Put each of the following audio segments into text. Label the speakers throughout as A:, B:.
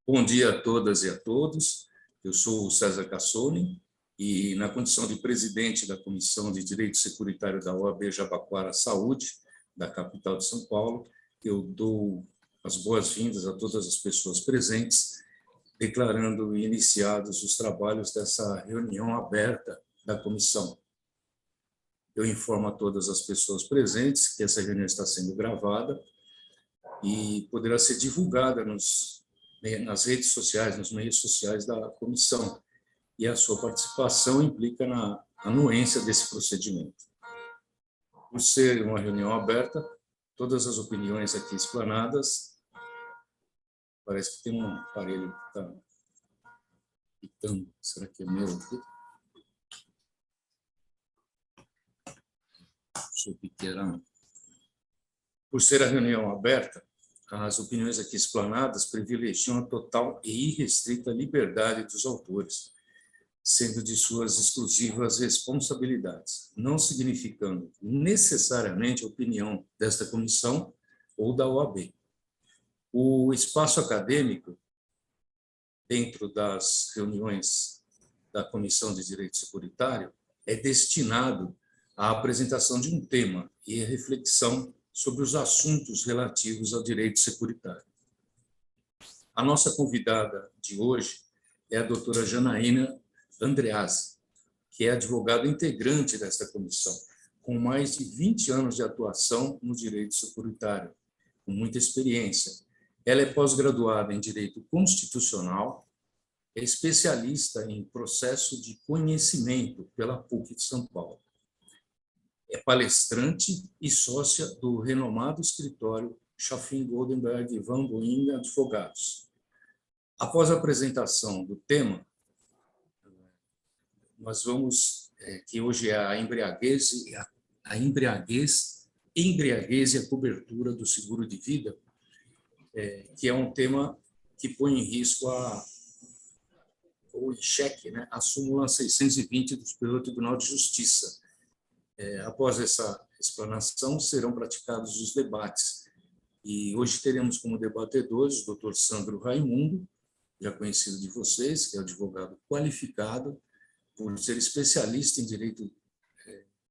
A: Bom dia a todas e a todos. Eu sou o César Cassoni e, na condição de presidente da Comissão de Direito Securitário da OAB Jabaquara Saúde, da capital de São Paulo, eu dou as boas-vindas a todas as pessoas presentes, declarando iniciados os trabalhos dessa reunião aberta da comissão. Eu informo a todas as pessoas presentes que essa reunião está sendo gravada e poderá ser divulgada nas redes sociais, nos meios sociais da comissão, e a sua participação implica na anuência desse procedimento. Por ser uma reunião aberta, todas as opiniões aqui explanadas, parece que tem um aparelho que está pitando, será que é meu aqui? Sou pequeno. Por ser a reunião aberta, as opiniões aqui explanadas privilegiam a total e irrestrita liberdade dos autores, sendo de suas exclusivas responsabilidades, não significando necessariamente a opinião desta comissão ou da OAB. O espaço acadêmico, dentro das reuniões da Comissão de Direito Securitário, é destinado à apresentação de um tema e à reflexão sobre os assuntos relativos ao direito securitário. A nossa convidada de hoje é a doutora Janaína Andreazzi, que é advogada integrante desta comissão, com mais de 20 anos de atuação no direito securitário, com muita experiência. Ela é pós-graduada em Direito Constitucional, é especialista em processo de conhecimento pela PUC de São Paulo. É palestrante e sócia do renomado escritório Schaffin Goldenberg Van Boing Advogados. Após a apresentação do tema, nós vamos, que hoje é a embriaguez e a cobertura do seguro de vida, que é um tema que põe em risco ou em xeque, né, a súmula 620 do Superior Tribunal de Justiça. Após essa explanação, serão praticados os debates. E hoje teremos como debatedores o Dr. Sandro Raimundo, já conhecido de vocês, que é advogado qualificado por ser especialista em direito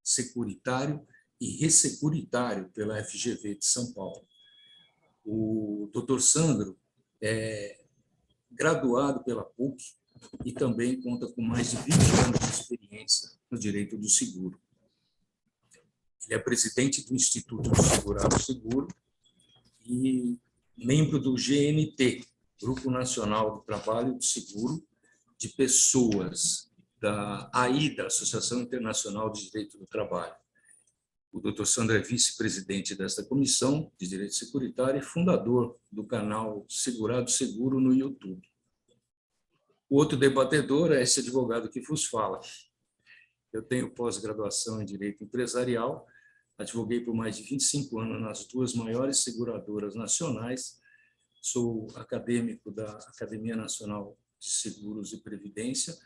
A: securitário e ressecuritário pela FGV de São Paulo. O Dr. Sandro é graduado pela PUC e também conta com mais de 20 anos de experiência no direito do seguro. Ele é presidente do Instituto do Segurado Seguro e membro do GNT, Grupo Nacional do Trabalho do Seguro de Pessoas, da AIDA, Associação Internacional de Direito do Trabalho. O Dr. Sandro é vice-presidente desta comissão de Direito Securitário e fundador do canal Segurado Seguro no YouTube. O outro debatedor é esse advogado que vos fala. Eu tenho pós-graduação em Direito Empresarial, advoguei por mais de 25 anos nas duas maiores seguradoras nacionais, sou acadêmico da Academia Nacional de Seguros e Previdência,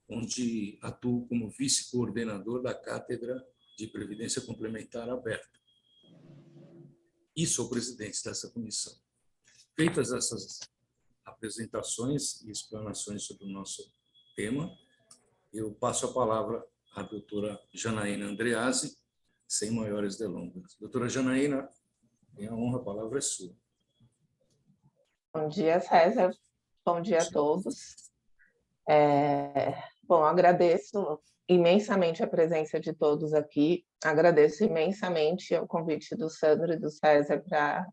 A: onde atuo como vice-coordenador da Cátedra de Previdência Complementar Aberta. E sou presidente dessa comissão. Feitas essas apresentações e explanações sobre o nosso tema, eu passo a palavra à doutora Janaína Andreazzi, sem maiores delongas. Doutora Janaína, tenha a honra, a palavra é sua.
B: Bom dia, César. Bom dia a todos. Bom, agradeço imensamente a presença de todos aqui, agradeço imensamente o convite do Sandro e do César para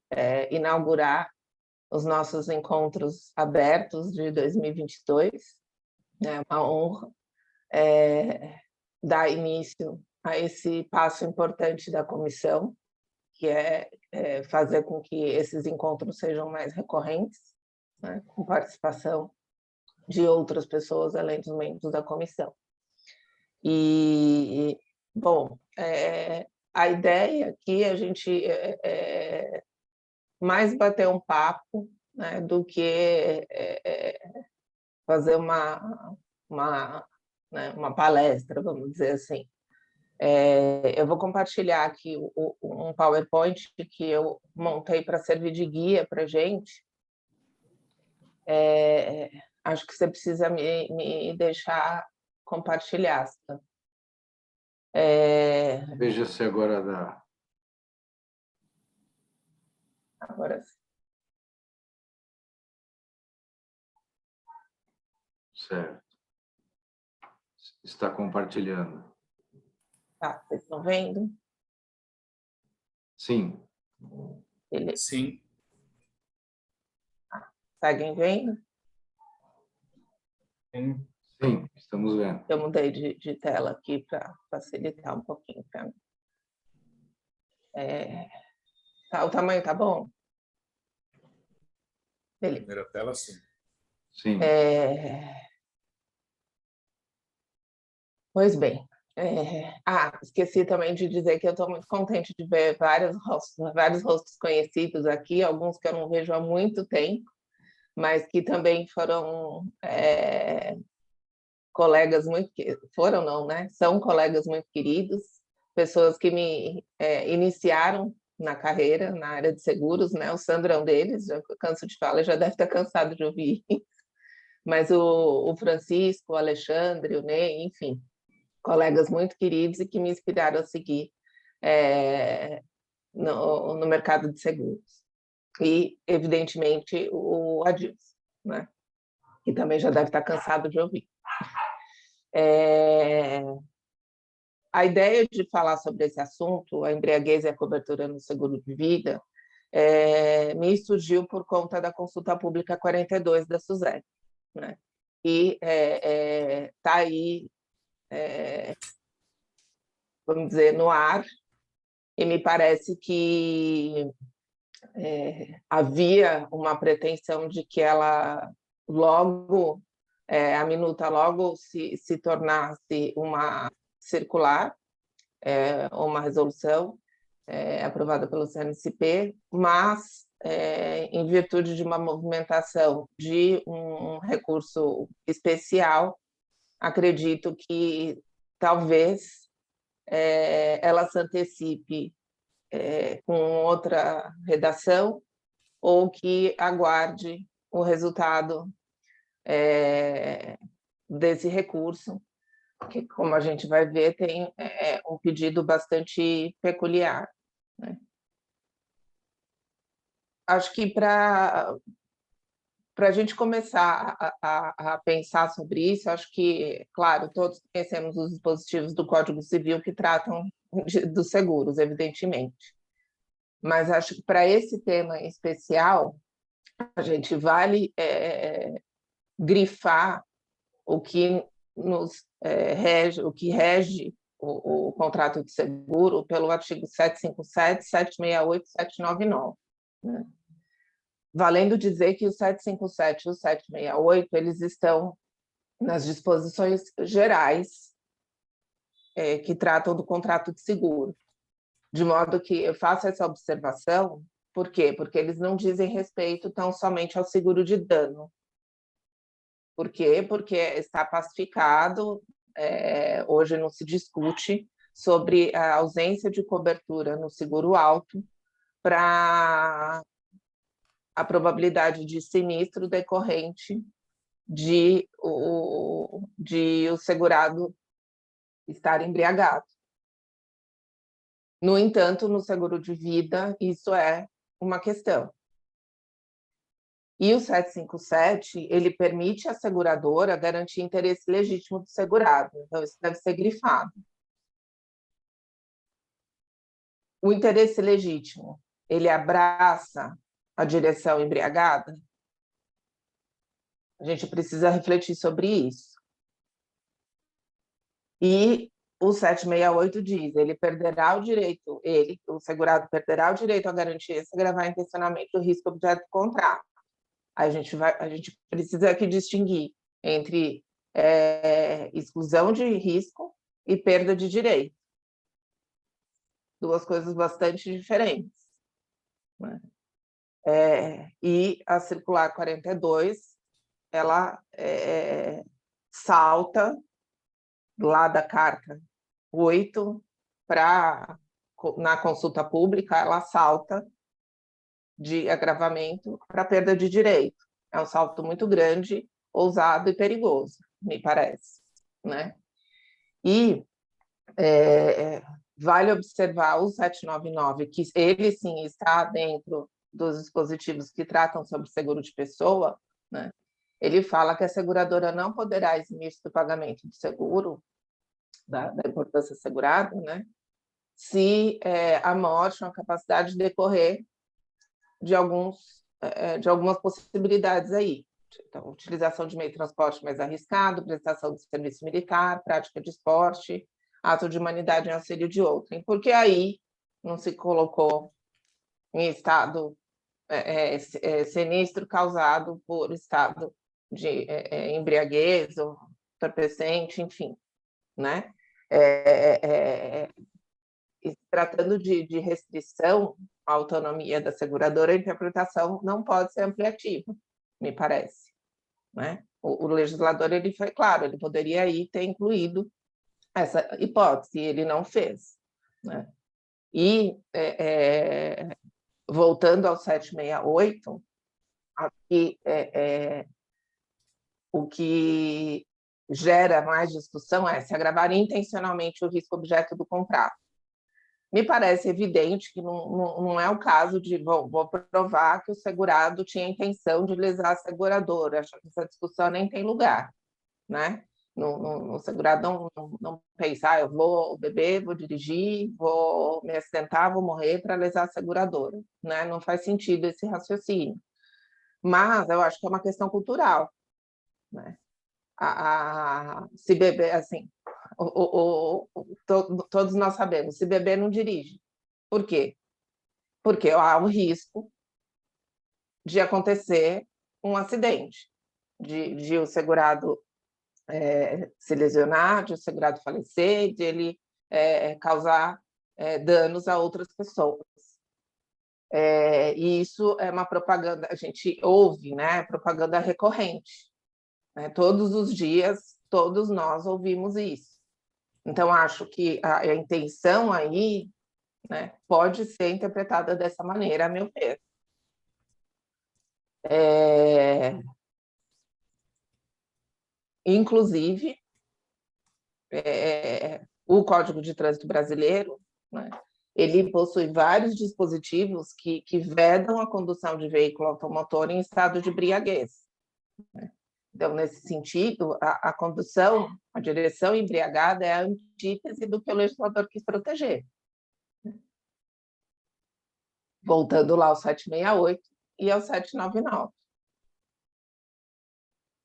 B: inaugurar os nossos encontros abertos de 2022. É uma honra dar início a esse passo importante da comissão, que é fazer com que esses encontros sejam mais recorrentes, né, com participação de outras pessoas, além dos membros da comissão. E, bom, a ideia aqui é a gente mais bater um papo, né, do que fazer uma palestra, vamos dizer assim. Eu vou compartilhar aqui um PowerPoint que eu montei para servir de guia para a gente. Acho que você precisa me deixar compartilhar.
C: Veja se agora dá.
B: Agora sim.
C: Certo. Está compartilhando.
B: Tá, vocês estão vendo?
C: Sim.
B: Beleza.
A: Sim.
B: Seguem vendo?
C: Sim, estamos vendo.
B: Eu mudei de tela aqui para facilitar um pouquinho para mim. Tá, o tamanho tá bom? Beleza.
A: Primeira tela, sim.
C: Sim.
B: Pois bem. Esqueci também de dizer que eu estou muito contente de ver vários rostos conhecidos aqui, alguns que eu não vejo há muito tempo, mas que também foram colegas muito... Foram não, né? São colegas muito queridos, pessoas que me iniciaram na carreira, na área de seguros, né? O Sandro é um deles, já canso de falar, já deve estar cansado de ouvir, mas o Francisco, o Alexandre, o Ney, enfim, colegas muito queridos e que me inspiraram a seguir no mercado de seguros. E, evidentemente, o Adilson, né? Que também já deve estar cansado de ouvir. A ideia de falar sobre esse assunto, a embriaguez e a cobertura no seguro de vida, me surgiu por conta da consulta pública 42 da SUSEP, né? E está aí, vamos dizer, no ar, e me parece que havia uma pretensão de que ela logo, a minuta logo se tornasse uma circular, uma resolução aprovada pelo CNCP, mas em virtude de uma movimentação de um recurso especial, acredito que talvez ela se antecipe com outra redação ou que aguarde o resultado desse recurso, que, como a gente vai ver, tem um pedido bastante peculiar, né? Acho que para a gente começar a pensar sobre isso, acho que, claro, todos conhecemos os dispositivos do Código Civil que tratam dos seguros, evidentemente. Mas acho que para esse tema especial, a gente vale grifar o que rege o contrato de seguro pelo artigo 757, 768 e 799. Né? Valendo dizer que o 757 e o 768 eles estão nas disposições gerais que tratam do contrato de seguro. De modo que eu faço essa observação, por quê? Porque eles não dizem respeito tão somente ao seguro de dano. Por quê? Porque está pacificado, hoje não se discute sobre a ausência de cobertura no seguro alto para a probabilidade de sinistro decorrente de o segurado estar embriagado. No entanto, no seguro de vida, isso é uma questão. E o 757, ele permite à seguradora garantir interesse legítimo do segurado. Então, isso deve ser grifado. O interesse legítimo, ele abraça a direção embriagada? A gente precisa refletir sobre isso. E o 768 diz, ele perderá o direito, o segurado perderá o direito à garantia se agravar intencionamento do risco objeto do contrato. A gente precisa aqui distinguir entre exclusão de risco e perda de direito. Duas coisas bastante diferentes. Né? E a circular 42, ela salta lá da carta 8 na consulta pública, ela salta de agravamento para perda de direito. É um salto muito grande, ousado e perigoso, me parece, né? E vale observar o 799, que ele sim está dentro dos dispositivos que tratam sobre seguro de pessoa, né? Ele fala que a seguradora não poderá eximir-se do pagamento do seguro, da importância assegurada, né? Se a morte ou a capacidade de decorrer de algumas possibilidades aí. Então, utilização de meio de transporte mais arriscado, prestação de serviço militar, prática de esporte, ato de humanidade em auxílio de outrem. Porque aí não se colocou em estado sinistro causado por estado de embriaguez ou entorpecente, enfim, né? Tratando de restrição à autonomia da seguradora, a interpretação não pode ser ampliativa, me parece, né? O legislador ele foi claro, ele poderia aí ter incluído essa hipótese, ele não fez, né? E voltando ao 768, aqui o que gera mais discussão é se agravar intencionalmente o risco objeto do contrato. Me parece evidente que não é o caso de vou provar que o segurado tinha intenção de lesar a seguradora. Acho que essa discussão nem tem lugar, né? O segurado não pensa, eu vou beber, vou dirigir, vou me acidentar, vou morrer para lesar a seguradora, né? Não faz sentido esse raciocínio. Mas eu acho que é uma questão cultural, né? Se beber, assim, todos nós sabemos, se beber não dirige. Por quê? Porque há um risco de acontecer um acidente, de o segurado se lesionar, de o segurado falecer, de ele causar danos a outras pessoas. E isso é uma propaganda, a gente ouve, né? Propaganda recorrente. Né? Todos os dias, todos nós ouvimos isso. Então, acho que a intenção aí, né, pode ser interpretada dessa maneira, a meu ver. Inclusive, o Código de Trânsito Brasileiro, né, ele possui vários dispositivos que vedam a condução de veículo automotor em estado de embriaguez. Né? Então, nesse sentido, a condução, a direção embriagada é a antítese do que o legislador quis proteger. Voltando lá ao 768 e ao 799.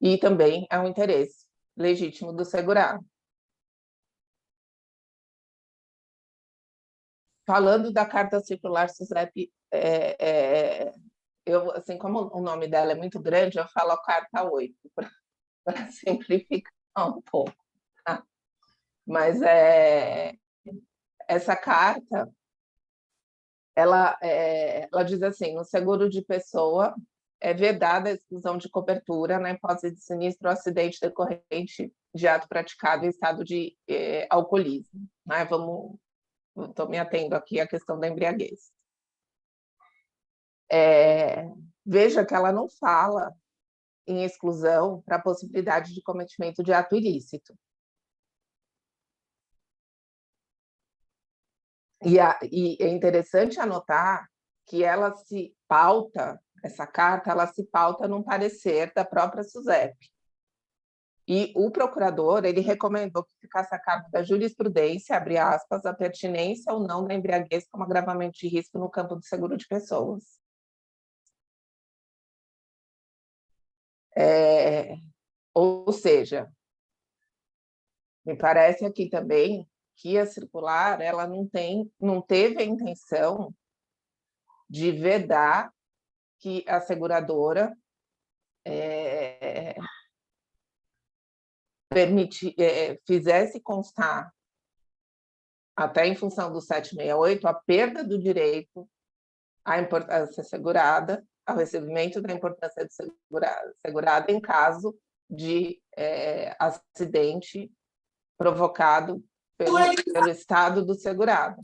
B: E também é um interesse legítimo do segurado. Falando da carta circular SUSEP, eu, assim, como o nome dela é muito grande, eu falo a carta 8, para simplificar um pouco. Tá? Mas essa carta, ela diz assim, no seguro de pessoa, é vedada a exclusão de cobertura na hipótese de sinistro ou acidente decorrente de ato praticado em estado de alcoolismo. Né? Estou me atendo aqui à questão da embriaguez. Veja que ela não fala em exclusão para a possibilidade de cometimento de ato ilícito. E é interessante anotar que ela se pauta, essa carta, ela se pauta num parecer da própria SUSEP. E o procurador, ele recomendou que ficasse a cargo da jurisprudência, abre aspas, a pertinência ou não da embriaguez como agravamento de risco no campo do seguro de pessoas. Ou seja, me parece aqui também que a circular ela não teve a intenção de vedar que a seguradora fizesse constar, até em função do 768, a perda do direito à importância assegurada, ao recebimento da importância assegurada em caso de acidente provocado pelo estado do segurado.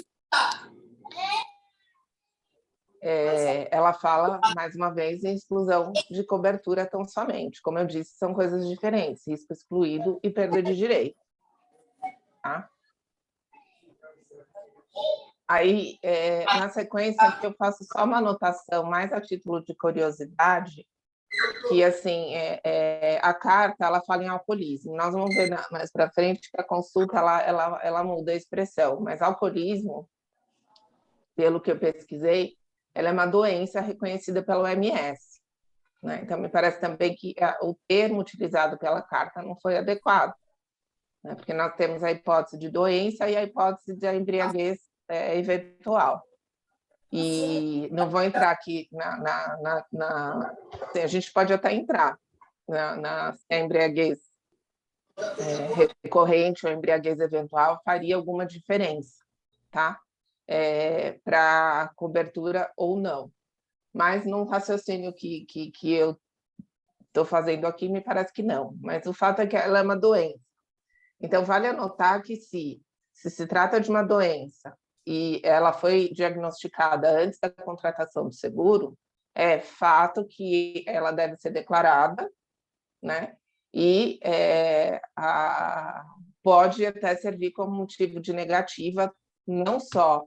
B: Ela fala, mais uma vez, em exclusão de cobertura tão somente. Como eu disse, são coisas diferentes, risco excluído e perda de direito. Tá? Aí, na sequência, aqui eu faço só uma anotação, mais a título de curiosidade, que, assim, a carta, ela fala em alcoolismo. Nós vamos ver mais para frente que a consulta, ela muda a expressão, mas alcoolismo, pelo que eu pesquisei, ela é uma doença reconhecida pela OMS. Né? Então, me parece também que o termo utilizado pela carta não foi adequado, né? Porque nós temos a hipótese de doença e a hipótese de embriaguez eventual. E não vou entrar aqui a gente pode até entrar na embriaguez recorrente ou embriaguez eventual, faria alguma diferença, tá? Para cobertura ou não. Mas num raciocínio que eu estou fazendo aqui, me parece que não. Mas o fato é que ela é uma doença. Então, vale anotar que se trata de uma doença e ela foi diagnosticada antes da contratação do seguro, é fato que ela deve ser declarada, né? E pode até servir como motivo de negativa, não só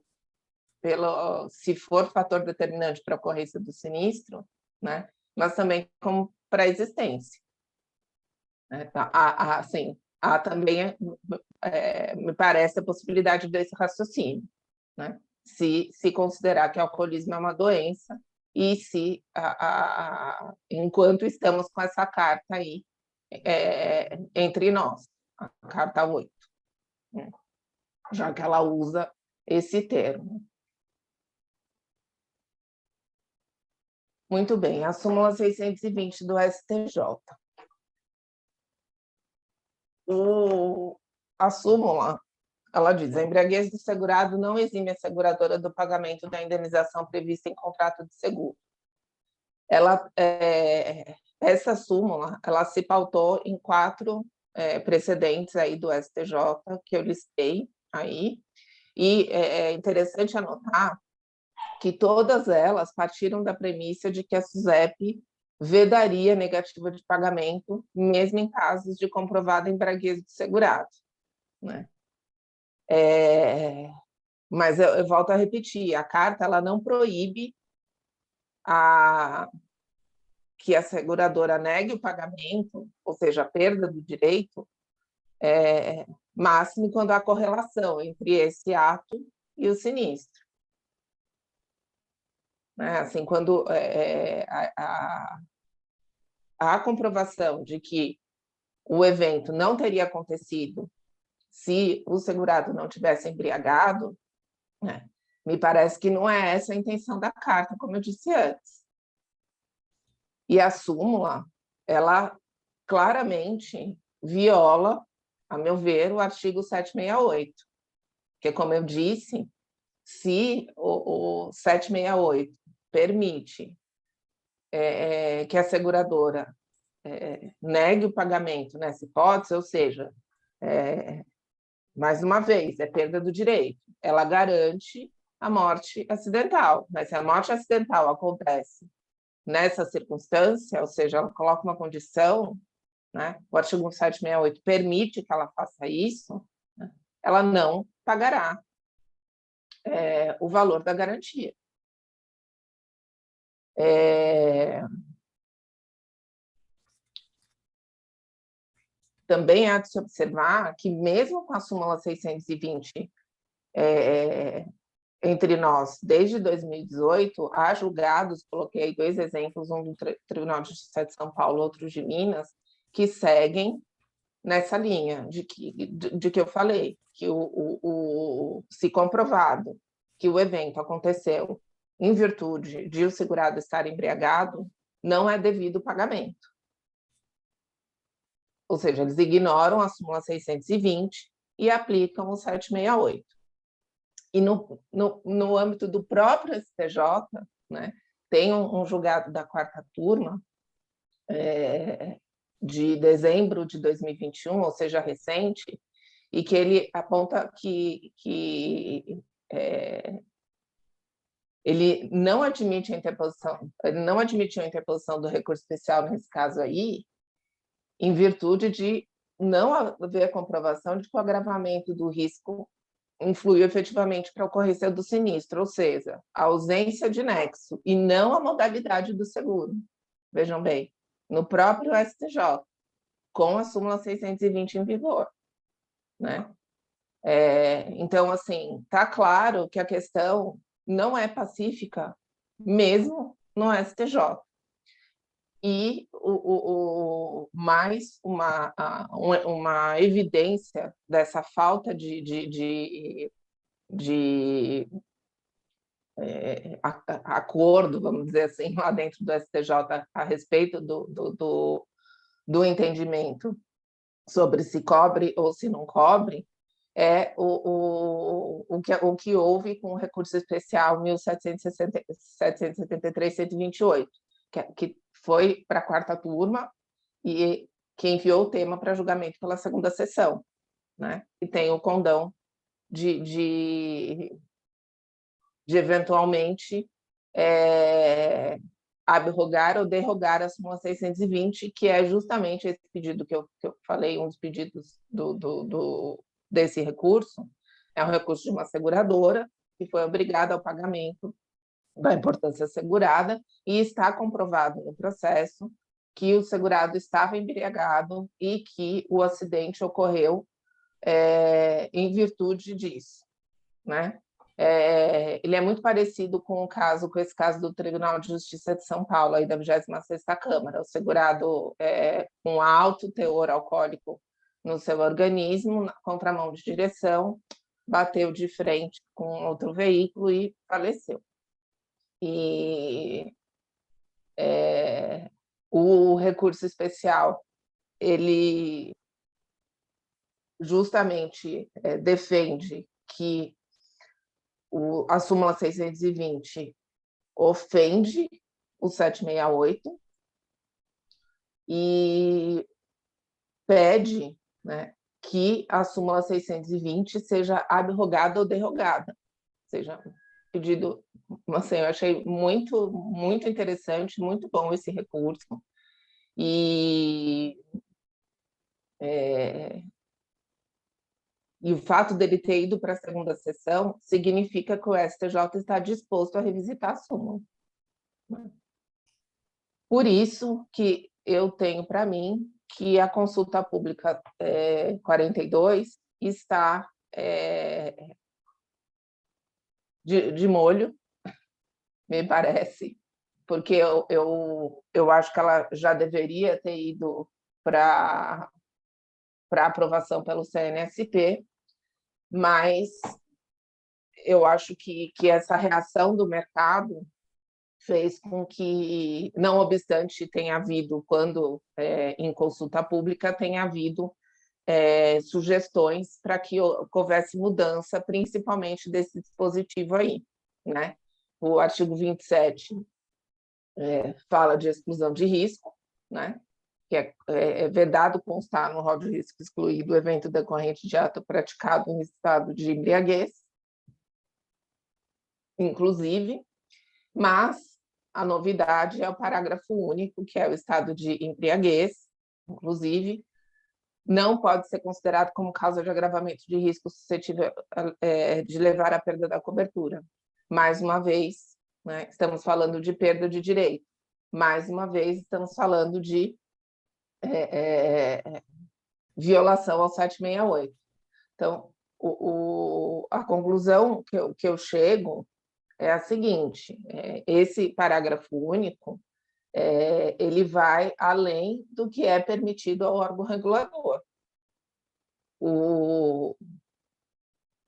B: se for fator determinante para a ocorrência do sinistro, né? Mas também como para a existência. Assim, há também, me parece, a possibilidade desse raciocínio, né? Se considerar que o alcoolismo é uma doença e se, enquanto estamos com essa carta aí entre nós, a carta 8, né? Já que ela usa esse termo. Muito bem, a súmula 620 do STJ. A súmula, ela diz: a embriaguez do segurado não exime a seguradora do pagamento da indenização prevista em contrato de seguro. Essa súmula, ela se pautou em 4 precedentes aí do STJ, que eu listei aí, e é interessante anotar que todas elas partiram da premissa de que a SUSEP vedaria negativa de pagamento, mesmo em casos de comprovada embriaguez do segurado, né? Mas eu volto a repetir, a carta ela não proíbe que a seguradora negue o pagamento, ou seja, a perda do direito, máximo quando há correlação entre esse ato e o sinistro. Assim, quando há comprovação de que o evento não teria acontecido se o segurado não tivesse embriagado, né, me parece que não é essa a intenção da carta, como eu disse antes. E a súmula, ela claramente viola, a meu ver, o artigo 768, porque, como eu disse, se o 768 permite que a seguradora negue o pagamento nessa hipótese, ou seja, mais uma vez, é perda do direito, ela garante a morte acidental, mas se a morte acidental acontece nessa circunstância, ou seja, ela coloca uma condição, né, o artigo 768 permite que ela faça isso, né, ela não pagará o valor da garantia. Também há de se observar que, mesmo com a súmula 620 entre nós, desde 2018, há julgados, coloquei 2 exemplos, um do Tribunal de Justiça de São Paulo, outro de Minas, que seguem nessa linha de que eu falei, que se comprovado que o evento aconteceu em virtude de o segurado estar embriagado, não é devido o pagamento. Ou seja, eles ignoram a súmula 620 e aplicam o 768. E no âmbito do próprio STJ, né, tem um julgado da 4ª turma, de dezembro de 2021, ou seja, recente, e que ele aponta que ele não admite a interposição, ele não admitiu a interposição do recurso especial nesse caso aí, em virtude de não haver comprovação de que o agravamento do risco influiu efetivamente para a ocorrência do sinistro, ou seja, a ausência de nexo, e não a modalidade do seguro. Vejam bem, no próprio STJ, com a súmula 620 em vigor, né? Então, assim, está claro que a questão não é pacífica, mesmo no STJ. E mais uma evidência dessa falta de acordo, vamos dizer assim, lá dentro do STJ a respeito do entendimento sobre se cobre ou se não cobre, é o que houve com o recurso especial 1773-128, que foi para a quarta turma e que enviou o tema para julgamento pela segunda sessão, né? E tem o condão de eventualmente abrogar ou derrogar a súmula 620, que é justamente esse pedido que eu falei, um dos pedidos desse recurso, é um recurso de uma seguradora que foi obrigada ao pagamento da importância assegurada e está comprovado no processo que o segurado estava embriagado e que o acidente ocorreu em virtude disso, né? Ele é muito parecido com esse caso do Tribunal de Justiça de São Paulo, aí da 26ª Câmara, o segurado com alto teor alcoólico no seu organismo, na contramão de direção, bateu de frente com outro veículo e faleceu. E o recurso especial, ele justamente defende que a súmula 620 ofende o 768 e pede, né, que a súmula 620 seja abrogada ou derrogada. Ou seja, pedido, assim, eu achei muito, muito interessante, muito bom esse recurso. E o fato dele ter ido para a segunda sessão significa que o STJ está disposto a revisitar a súmula. Por isso que eu tenho para mim que a consulta pública 42 está de molho, me parece, porque eu acho que ela já deveria ter ido para aprovação pelo CNSP, mas eu acho que essa reação do mercado fez com que, não obstante tenha havido, quando em consulta pública, tenha havido sugestões para que houvesse mudança, principalmente desse dispositivo aí, né? O artigo 27 fala de exclusão de risco, né? Que é vedado constar no rol de risco excluído o evento decorrente de ato praticado em estado de embriaguez, inclusive, mas a novidade é o parágrafo único, que é o estado de embriaguez, inclusive, não pode ser considerado como causa de agravamento de risco suscetível de levar à perda da cobertura. Mais uma vez, né, estamos falando de perda de direito. Mais uma vez, estamos falando de violação ao 768. Então, a conclusão que eu chego é a seguinte: esse parágrafo único ele vai além do que é permitido ao órgão regulador. O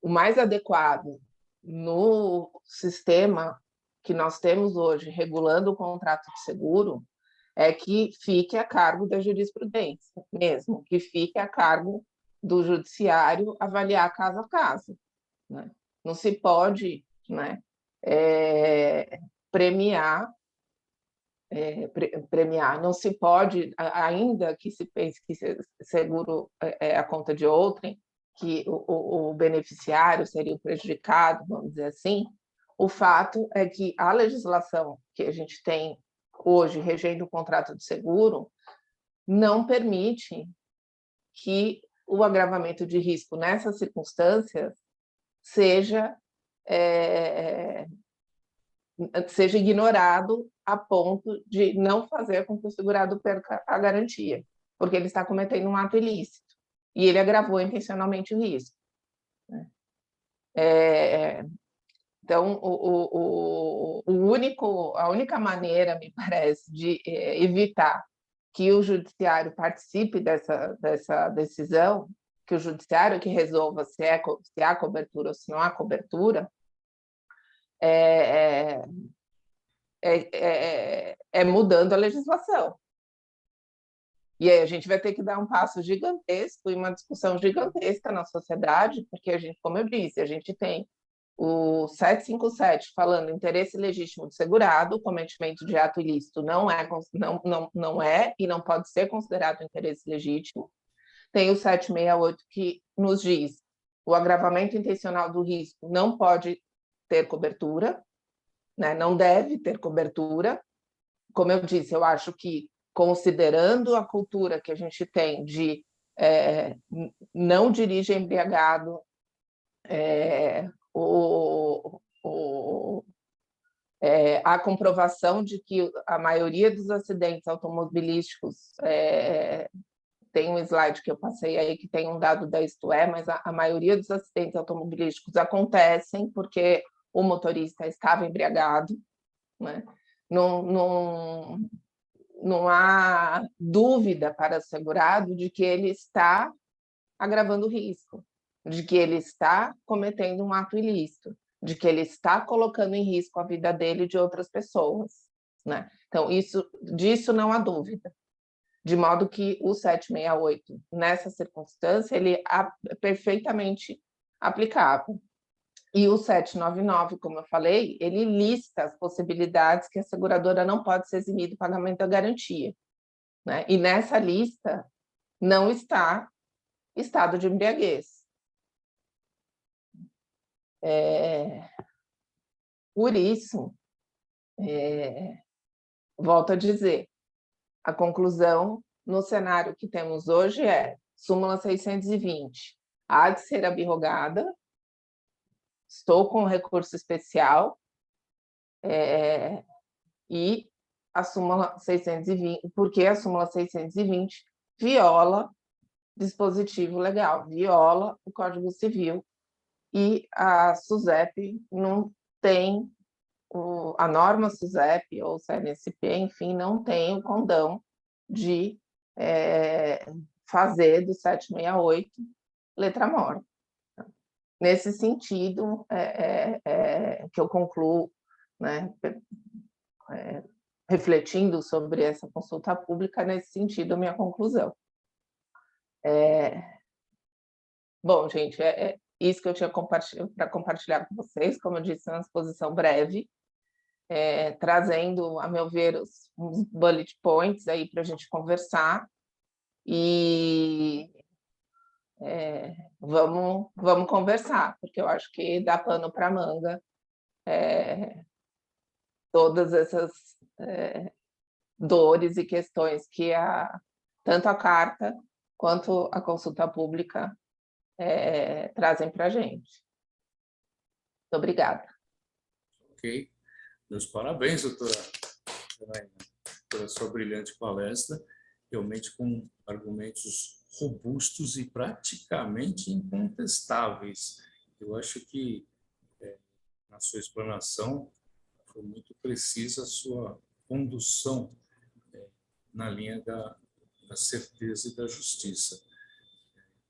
B: mais adequado no sistema que nós temos hoje, regulando o contrato de seguro, é que fique a cargo da jurisprudência, mesmo que fique a cargo do judiciário avaliar caso a caso, né? Não se pode, né, premiar, não se pode, ainda que se pense que seguro é a conta de outrem, que o beneficiário seria o prejudicado, vamos dizer assim, o fato é que a legislação que a gente tem hoje regendo o contrato de seguro não permite que o agravamento de risco nessas circunstâncias seja ignorado a ponto de não fazer com que o segurado perca a garantia, porque ele está cometendo um ato ilícito e ele agravou intencionalmente o risco. Então, a única maneira, me parece, de evitar que o judiciário participe dessa decisão, que o judiciário que resolva se há cobertura ou se não há cobertura, é mudando a legislação. E aí a gente vai ter que dar um passo gigantesco e uma discussão gigantesca na sociedade, porque a gente, como eu disse, a gente tem o 757 falando interesse legítimo do segurado, o cometimento de ato ilícito não é e não pode ser considerado interesse legítimo. Tem o 768 que nos diz o agravamento intencional do risco não pode ter cobertura, né? Não deve ter cobertura. Como eu disse, eu acho que, considerando a cultura que a gente tem de não dirige embriagado, a comprovação de que a maioria dos acidentes automobilísticos, tem um slide que eu passei aí que tem um dado da Isto É, mas a maioria dos acidentes automobilísticos acontecem porque o motorista estava embriagado, né? Não há dúvida para o segurado de que ele está agravando o risco, de que ele está cometendo um ato ilícito, de que ele está colocando em risco a vida dele e de outras pessoas, né? Então, disso não há dúvida. De modo que o 768, nessa circunstância, ele é perfeitamente aplicável. E o 799, como eu falei, ele lista as possibilidades que a seguradora não pode ser eximida do pagamento da garantia, né? E nessa lista não está estado de embriaguez. Por isso, volto a dizer, a conclusão no cenário que temos hoje é súmula 620 há de ser abrogada, estou com recurso especial, e a súmula 620, porque a súmula 620 viola dispositivo legal, viola o Código Civil, e a SUSEP não tem, a norma SUSEP ou CNSP, enfim, não tem o condão de fazer do 768 letra morta. Nesse sentido, que eu concluo, né, refletindo sobre essa consulta pública, nesse sentido, a minha conclusão. Bom, gente, isso que eu tinha para compartilhar com vocês, como eu disse, é uma exposição breve, trazendo, a meu ver, uns bullet points aí para a gente conversar, e vamos conversar, porque eu acho que dá pano para manga todas essas dores e questões que tanto a carta quanto a consulta pública trazem para a gente. Muito obrigada.
A: Ok. Meus parabéns, doutora Janaína, pela sua brilhante palestra, realmente com argumentos robustos e praticamente incontestáveis. Eu acho que, na sua explanação, foi muito precisa a sua condução na linha da certeza e da justiça,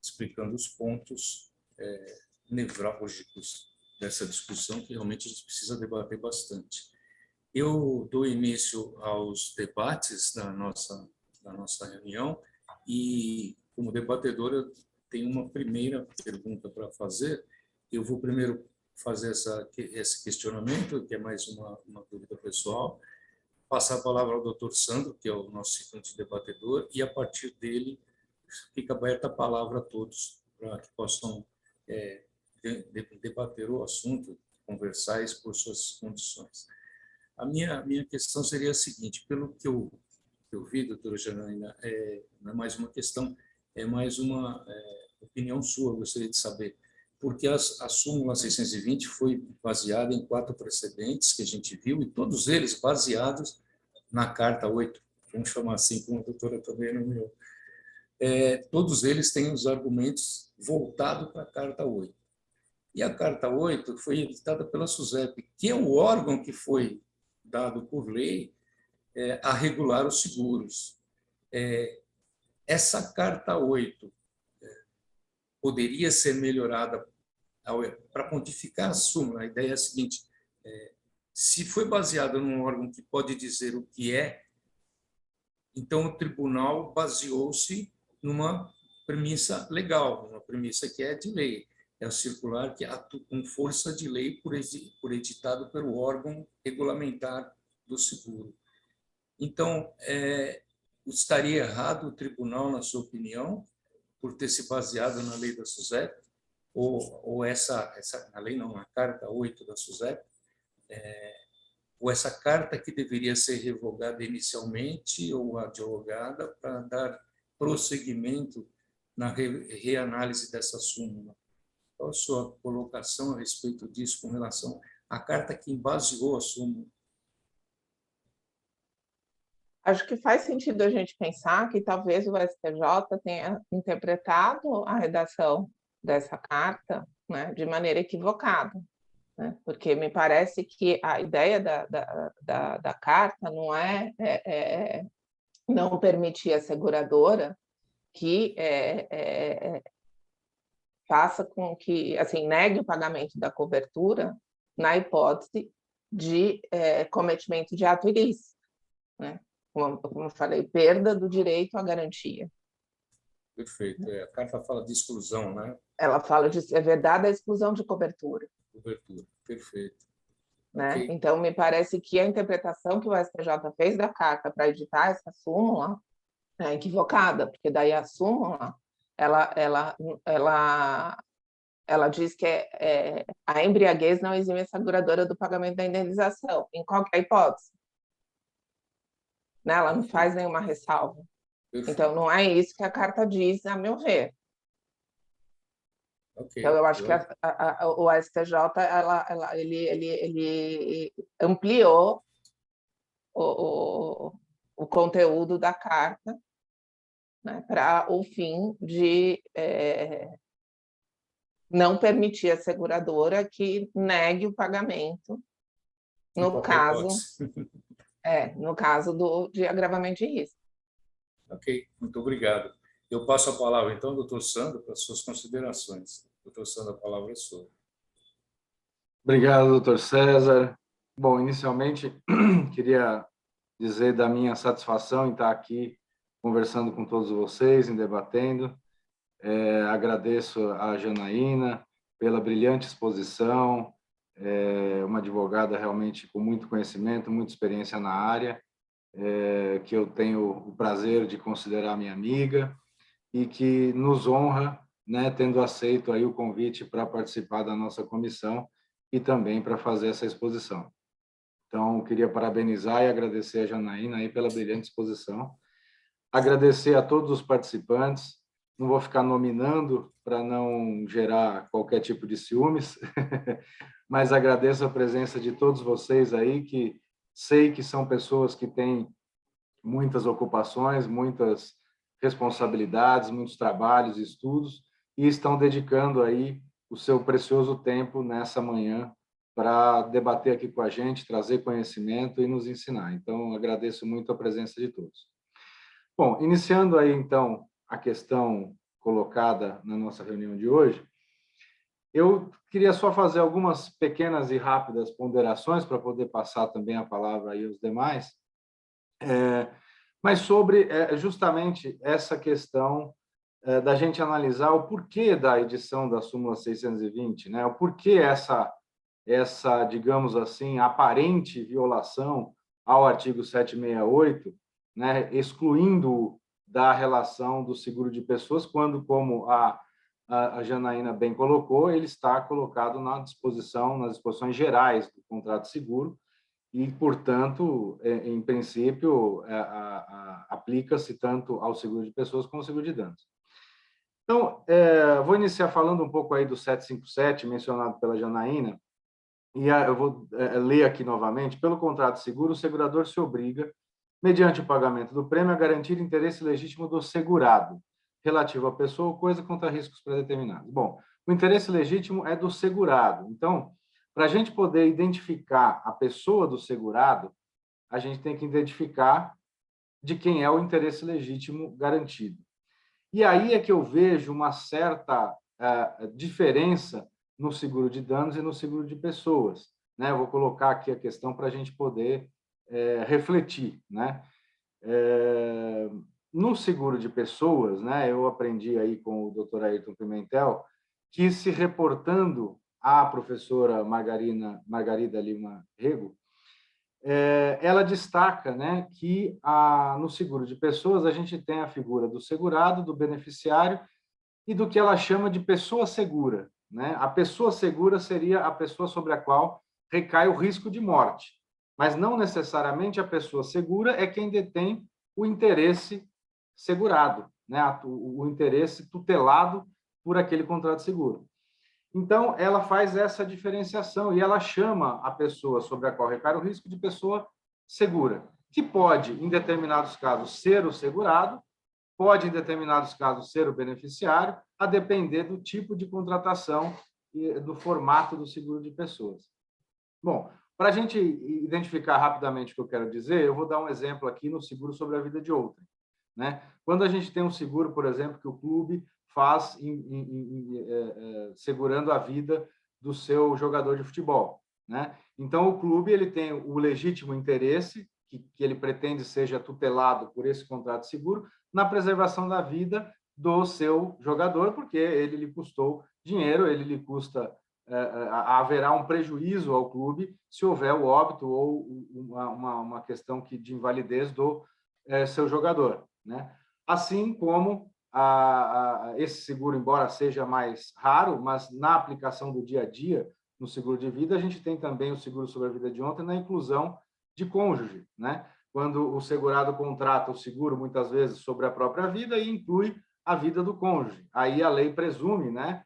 A: explicando os pontos nevrálgicos dessa discussão que realmente a gente precisa debater bastante. Eu dou início aos debates da nossa reunião e, como debatedor, eu tenho uma primeira pergunta para fazer. Eu vou primeiro fazer esse questionamento, que é mais uma dúvida pessoal, passar a palavra ao Dr. Sandro, que é o nosso seguinte debatedor, e a partir dele fica aberta a palavra a todos para que possam debater o assunto, conversar e expor suas condições. A minha questão seria a seguinte: pelo que eu vi, doutora Janaína, não é mais uma questão, é mais uma opinião sua, eu gostaria de saber. Porque a súmula 620 foi baseada em 4 precedentes que a gente viu, e todos eles baseados na Carta 8, vamos chamar assim, como a doutora também nomeou. Todos eles têm os argumentos voltados para a Carta 8. E a Carta 8 foi editada pela SUSEP, que é o órgão que foi dado por lei a regular os seguros. Essa Carta 8 poderia ser melhorada para pontificar a súmula. A ideia é a seguinte: se foi baseada num órgão que pode dizer o que é, então o tribunal baseou-se numa premissa legal, uma premissa que é de lei. É o circular que atua com força de lei por editado pelo órgão regulamentar do seguro. Então, estaria errado o tribunal, na sua opinião, por ter se baseado na lei da SUSEP, ou a lei não, a Carta 8 da SUSEP, ou essa carta que deveria ser revogada inicialmente ou adjogada para dar prosseguimento na reanálise dessa súmula. Qual a sua colocação a respeito disso com relação à carta que baseou a súmula?
B: Acho que faz sentido a gente pensar que talvez o STJ tenha interpretado a redação dessa carta, né, de maneira equivocada, né? Porque me parece que a ideia da carta não não permitir à seguradora que faça com que, assim, negue o pagamento da cobertura na hipótese de cometimento de ato ilícito, né? Como eu falei, perda do direito à garantia.
A: Perfeito. A carta fala de exclusão, né?
B: Ela fala de vedada a exclusão de cobertura.
A: Cobertura. Perfeito.
B: Né?
A: Okay.
B: Então, me parece que a interpretação que o STJ fez da carta para editar essa súmula é equivocada, porque daí a súmula ela diz que a embriaguez não exime a seguradora do pagamento da indenização, em qualquer hipótese. Né? Ela não faz nenhuma ressalva.
A: Perfeito.
B: Então, não é isso que a carta diz, a meu ver.
A: Okay.
B: Então, eu acho que o STJ ele ampliou o conteúdo da carta, né, para o fim de não permitir à seguradora que negue o pagamento no caso de agravamento de risco.
A: Ok, muito obrigado. Eu passo a palavra, então, doutor Sandro, para as suas considerações. Doutor Sandro, a palavra é sua.
C: Obrigado, doutor César. Bom, inicialmente, queria dizer da minha satisfação em estar aqui conversando com todos vocês, em debatendo. Agradeço a Janaína pela brilhante exposição, uma advogada realmente com muito conhecimento, muita experiência na área, que eu tenho o prazer de considerar minha amiga e que nos honra, né, tendo aceito aí o convite para participar da nossa comissão e também para fazer essa exposição. Então, queria parabenizar e agradecer a Janaína aí pela brilhante exposição. Agradecer a todos os participantes. Não vou ficar nominando para não gerar qualquer tipo de ciúmes, mas agradeço a presença de todos vocês aí, que sei que são pessoas que têm muitas ocupações, muitas responsabilidades, muitos trabalhos, estudos, e estão dedicando aí o seu precioso tempo nessa manhã para debater aqui com a gente, trazer conhecimento e nos ensinar. Então, agradeço muito a presença de todos. Bom, iniciando aí, então, a questão colocada na nossa reunião de hoje, eu queria só fazer algumas pequenas e rápidas ponderações para poder passar também a palavra aí aos demais, mas sobre justamente essa questão da gente analisar o porquê da edição da súmula 620, né? O porquê essa, digamos assim, aparente violação ao artigo 768, né, excluindo da relação do seguro de pessoas, quando, como a a Janaína bem colocou, ele está colocado nas disposições gerais do contrato de seguro e, portanto, em princípio, aplica-se tanto ao seguro de pessoas como ao seguro de danos. Então, vou iniciar falando um pouco aí do 757, mencionado pela Janaína, e eu vou ler aqui novamente. Pelo contrato de seguro, o segurador se obriga, mediante o pagamento do prêmio, a garantir interesse legítimo do segurado, relativo à pessoa ou coisa contra riscos predeterminados. Bom, o interesse legítimo é do segurado. Então, para a gente poder identificar a pessoa do segurado, a gente tem que identificar de quem é o interesse legítimo garantido. E aí é que eu vejo uma certa diferença no seguro de danos e no seguro de pessoas, né? Eu vou colocar aqui a questão para a gente poder refletir, né? No seguro de pessoas, né? Eu aprendi aí com o Dr. Ayrton Pimentel que, se reportando à professora Margarida Lima Rego, ela destaca, né, que no seguro de pessoas a gente tem a figura do segurado, do beneficiário e do que ela chama de pessoa segura, né? A pessoa segura seria a pessoa sobre a qual recai o risco de morte, mas não necessariamente a pessoa segura é quem detém o interesse segurado, né? O interesse tutelado por aquele contrato de seguro. Então, ela faz essa diferenciação e ela chama a pessoa sobre a qual recai o risco de pessoa segura, que pode, em determinados casos, ser o segurado, pode, em determinados casos, ser o beneficiário, a depender do tipo de contratação e do formato do seguro de pessoas. Bom, para a gente identificar rapidamente o que eu quero dizer, eu vou dar um exemplo aqui no seguro sobre a vida de outrem, né? Quando a gente tem um seguro, por exemplo, que o clube faz segurando a vida do seu jogador de futebol, né? Então, o clube ele tem o legítimo interesse, que ele pretende seja tutelado por esse contrato de seguro, na preservação da vida do seu jogador, porque ele lhe custou dinheiro, ele lhe custa, haverá um prejuízo ao clube se houver o óbito ou uma questão de invalidez do seu jogador, né? Assim como esse seguro, embora seja mais raro, mas na aplicação do dia a dia, no seguro de vida, a gente tem também o seguro sobre a vida de ontem na inclusão de cônjuge, né? Quando o segurado contrata o seguro, muitas vezes, sobre a própria vida e inclui a vida do cônjuge. Aí a lei presume, né,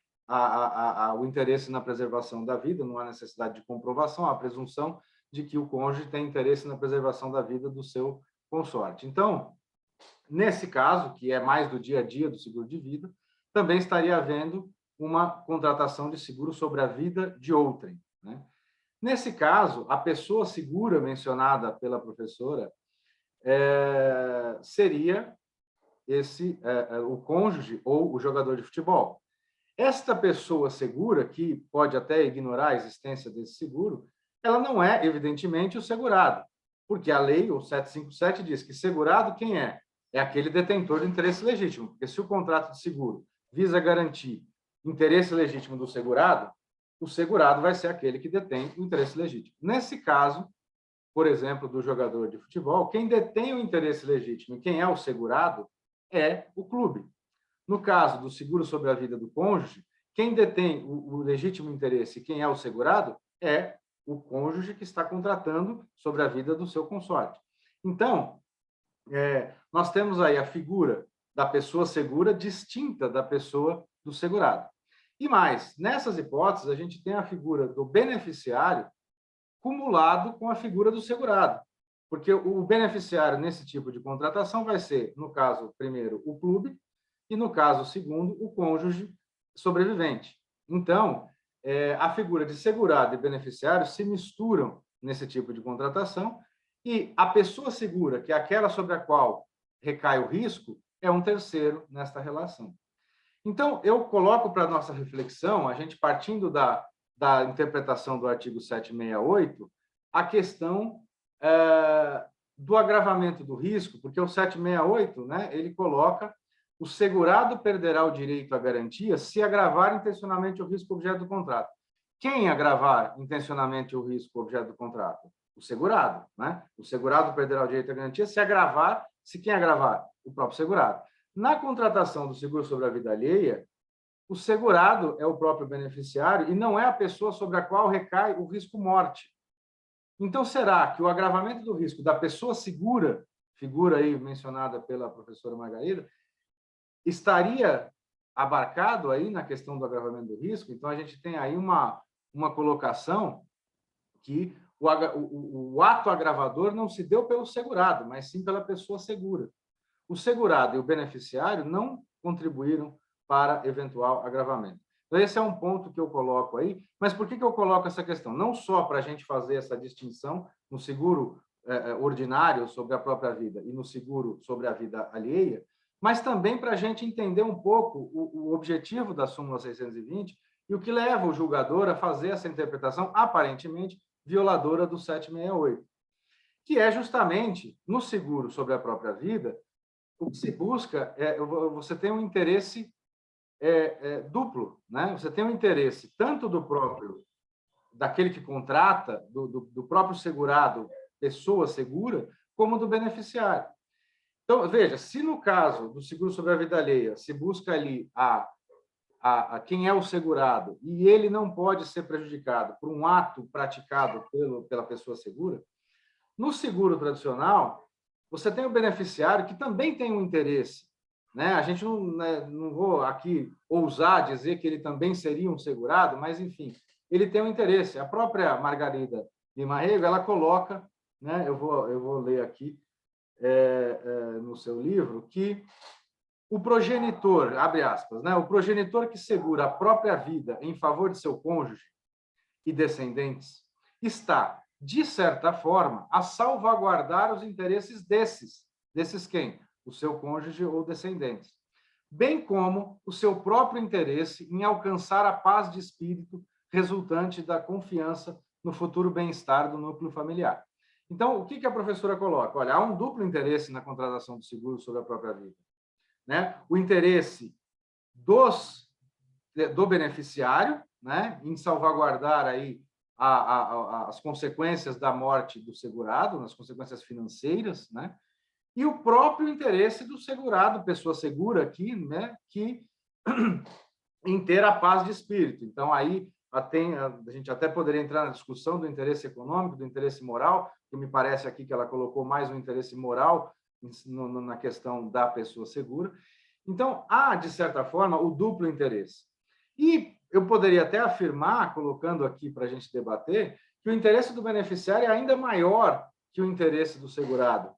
C: o interesse na preservação da vida, não há necessidade de comprovação, há a presunção de que o cônjuge tem interesse na preservação da vida do seu consorte. Então, nesse caso, que é mais do dia a dia do seguro de vida, também estaria havendo uma contratação de seguro sobre a vida de outrem, né? Nesse caso, a pessoa segura mencionada pela professora seria o cônjuge ou o jogador de futebol. Esta pessoa segura, que pode até ignorar a existência desse seguro, ela não é, evidentemente, o segurado, porque a lei, o 757, diz que segurado quem é? É aquele detentor de interesse legítimo, porque se o contrato de seguro visa garantir interesse legítimo do segurado, o segurado vai ser aquele que detém o interesse legítimo. Nesse caso, por exemplo, do jogador de futebol, quem detém o interesse legítimo e quem é o segurado é o clube. No caso do seguro sobre a vida do cônjuge, quem detém o legítimo interesse e quem é o segurado é o cônjuge que está contratando sobre a vida do seu consorte. Então, nós temos aí a figura da pessoa segura distinta da pessoa do segurado. E mais, nessas hipóteses, a gente tem a figura do beneficiário cumulado com a figura do segurado, porque o beneficiário nesse tipo de contratação vai ser, no caso, primeiro, o clube, e, no caso, segundo, o cônjuge sobrevivente. Então, a figura de segurado e beneficiário se misturam nesse tipo de contratação e a pessoa segura, que é aquela sobre a qual recai o risco, é um terceiro nesta relação. Então, eu coloco para a nossa reflexão, a gente partindo da interpretação do artigo 768, a questão do agravamento do risco, porque o 768, né, ele coloca o segurado perderá o direito à garantia se agravar intencionalmente o risco objeto do contrato. Quem agravar intencionalmente o risco objeto do contrato? O segurado, né? O segurado perderá o direito à garantia se agravar, se quem agravar? O próprio segurado. Na contratação do seguro sobre a vida alheia, o segurado é o próprio beneficiário e não é a pessoa sobre a qual recai o risco morte. Então, será que o agravamento do risco da pessoa segura, figura aí mencionada pela professora Margarida, estaria abarcado aí na questão do agravamento do risco? Então, a gente tem aí uma colocação que o ato agravador não se deu pelo segurado, mas sim pela pessoa segura. O segurado e o beneficiário não contribuíram para eventual agravamento. Então, esse é um ponto que eu coloco aí. Mas por que eu coloco essa questão? Não só para a gente fazer essa distinção no seguro ordinário sobre a própria vida e no seguro sobre a vida alheia, mas também para a gente entender um pouco o objetivo da súmula 620 e o que leva o julgador a fazer essa interpretação aparentemente violadora do 768, que é justamente no seguro sobre a própria vida, o que se busca você tem um interesse duplo, né? Você tem um interesse tanto daquele que contrata, do próprio segurado, pessoa segura, como do beneficiário. Então, veja, se no caso do seguro sobre a vida alheia se busca ali a quem é o segurado e ele não pode ser prejudicado por um ato praticado pela pessoa segura, no seguro tradicional, você tem o beneficiário que também tem um interesse, né? A gente não vou aqui ousar dizer que ele também seria um segurado, mas, enfim, ele tem um interesse. A própria Margarida Lima Rego, ela coloca, né? Eu vou ler aqui no seu livro, que o progenitor, abre aspas, né? O progenitor que segura a própria vida em favor de seu cônjuge e descendentes está, de certa forma, a salvaguardar os interesses desses quem? O seu cônjuge ou descendentes, bem como o seu próprio interesse em alcançar a paz de espírito resultante da confiança no futuro bem-estar do núcleo familiar. Então, o que a professora coloca? Olha, há um duplo interesse na contratação do seguro sobre a própria vida, né? O interesse do beneficiário, né, em salvaguardar aí as consequências da morte do segurado, as consequências financeiras, né, e o próprio interesse do segurado, pessoa segura aqui, né, que em ter a paz de espírito. Então, aí a gente até poderia entrar na discussão do interesse econômico, do interesse moral, que me parece aqui que ela colocou mais um interesse moral na questão da pessoa segura. Então, há, de certa forma, o duplo interesse. E eu poderia até afirmar, colocando aqui para a gente debater, que o interesse do beneficiário é ainda maior que o interesse do segurado.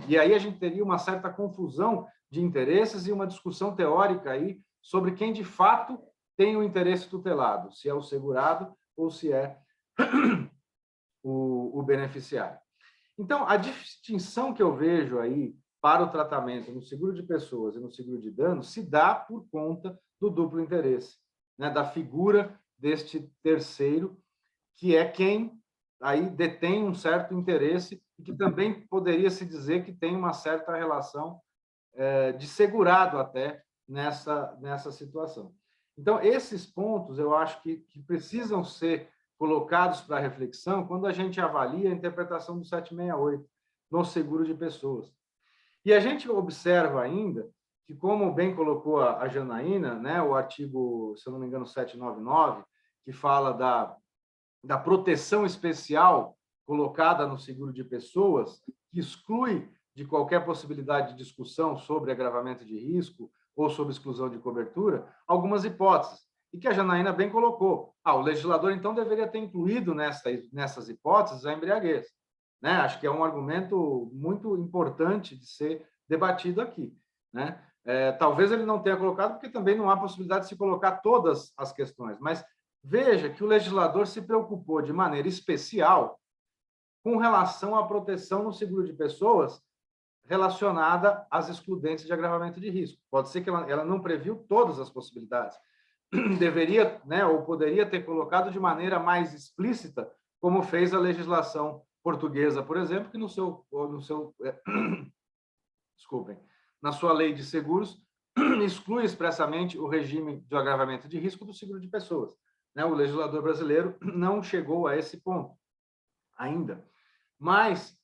C: E aí a gente teria uma certa confusão de interesses e uma discussão teórica aí sobre quem, de fato, tem o interesse tutelado, se é o segurado ou se é o beneficiário. Então, a distinção que eu vejo aí para o tratamento no seguro de pessoas e no seguro de danos se dá por conta do duplo interesse, né, da figura deste terceiro, que é quem aí detém um certo interesse e que também poderia se dizer que tem uma certa relação de segurado até nessa situação. Então, esses pontos eu acho que precisam ser colocados para reflexão quando a gente avalia a interpretação do 768 no seguro de pessoas. E a gente observa ainda que, como bem colocou a Janaína, né, o artigo, se eu não me engano, 799, que fala da proteção especial colocada no seguro de pessoas, que exclui de qualquer possibilidade de discussão sobre agravamento de risco ou sobre exclusão de cobertura, algumas hipóteses, e que a Janaína bem colocou. O legislador, então, deveria ter incluído nessas hipóteses a embriaguez. Né? Acho que é um argumento muito importante de ser debatido aqui. Né? Talvez ele não tenha colocado, porque também não há possibilidade de se colocar todas as questões, mas veja que o legislador se preocupou de maneira especial com relação à proteção no seguro de pessoas relacionada às excludentes de agravamento de risco. Pode ser que ela não previu todas as possibilidades. Deveria, né, ou poderia ter colocado de maneira mais explícita, como fez a legislação portuguesa, por exemplo, que desculpem, na sua lei de seguros, exclui expressamente o regime de agravamento de risco do seguro de pessoas. Né? O legislador brasileiro não chegou a esse ponto ainda. Mas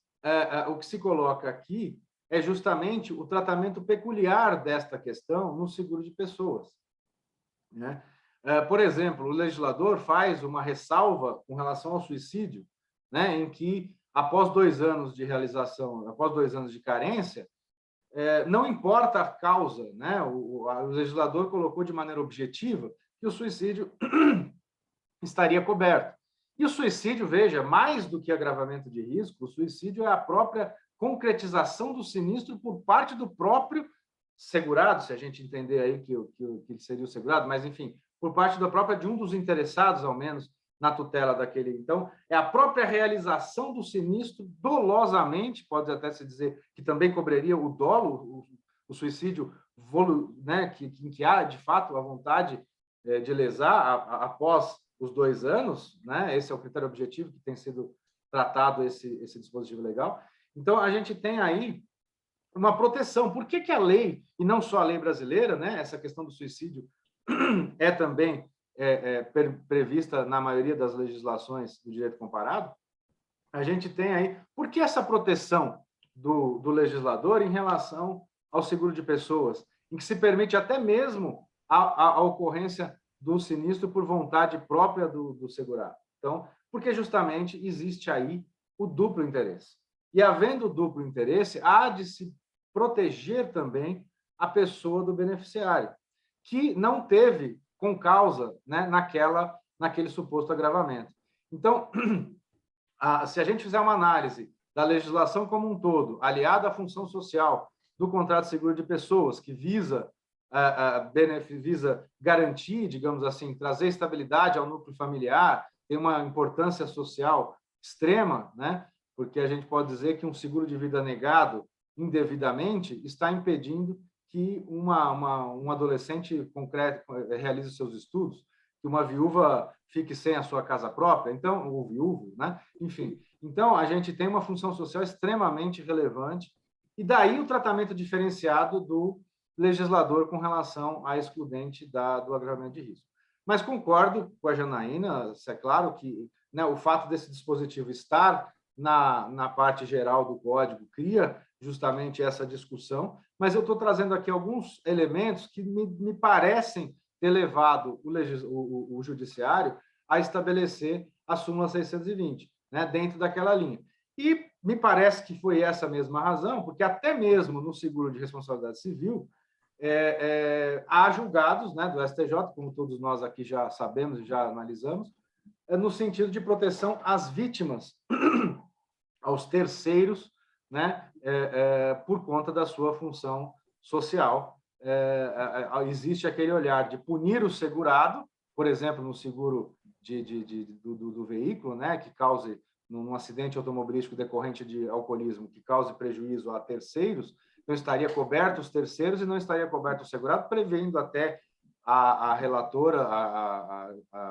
C: o que se coloca aqui é justamente o tratamento peculiar desta questão no seguro de pessoas. né? Por exemplo, o legislador faz uma ressalva com relação ao suicídio, né, em que, após 2 anos de realização, após 2 anos de carência, não importa a causa, né? O legislador colocou de maneira objetiva que o suicídio estaria coberto. E o suicídio, veja, mais do que agravamento de risco, o suicídio é a própria concretização do sinistro por parte do próprio segurado, se a gente entender aí que seria o segurado, mas, enfim, por parte da própria de um dos interessados, ao menos, na tutela daquele. Então, é a própria realização do sinistro dolosamente, pode até se dizer que também cobriria o dolo, o suicídio, né, que há, de fato, a vontade de lesar após os 2 anos, né? Esse é o critério objetivo que tem sido tratado esse dispositivo legal. Então, a gente tem aí uma proteção. Por que a lei, e não só a lei brasileira, né? Essa questão do suicídio é também prevista na maioria das legislações do direito comparado, a gente tem aí... Por que essa proteção do legislador em relação ao seguro de pessoas, em que se permite até mesmo a ocorrência do sinistro por vontade própria do segurado? Então, porque justamente existe aí o duplo interesse. E havendo o duplo interesse, há de se proteger também a pessoa do beneficiário, que não teve com causa, né, naquele suposto agravamento. Então, se a gente fizer uma análise da legislação como um todo, aliada à função social do contrato de seguro de pessoas, que visa garantir, digamos assim, trazer estabilidade ao núcleo familiar, tem uma importância social extrema, né? Porque a gente pode dizer que um seguro de vida negado indevidamente está impedindo que um adolescente concreto realize seus estudos, que uma viúva fique sem a sua casa própria, então, ou viúvo, né? Enfim, então a gente tem uma função social extremamente relevante, e daí o tratamento diferenciado do legislador com relação à excludente do agravamento de risco. Mas concordo com a Janaína, é claro que, né, o fato desse dispositivo estar na parte geral do código cria justamente essa discussão, mas eu estou trazendo aqui alguns elementos que me parecem ter levado o judiciário a estabelecer a súmula 620, né, dentro daquela linha. E me parece que foi essa mesma razão, porque até mesmo no seguro de responsabilidade civil, há julgados, né, do STJ, como todos nós aqui já sabemos e já analisamos, no sentido de proteção às vítimas, aos terceiros, né, por conta da sua função social. Existe aquele olhar de punir o segurado, por exemplo, no seguro do veículo, né, que cause, num acidente automobilístico decorrente de alcoolismo, que cause prejuízo a terceiros, então estaria coberto os terceiros e não estaria coberto o segurado, prevendo até a relatora,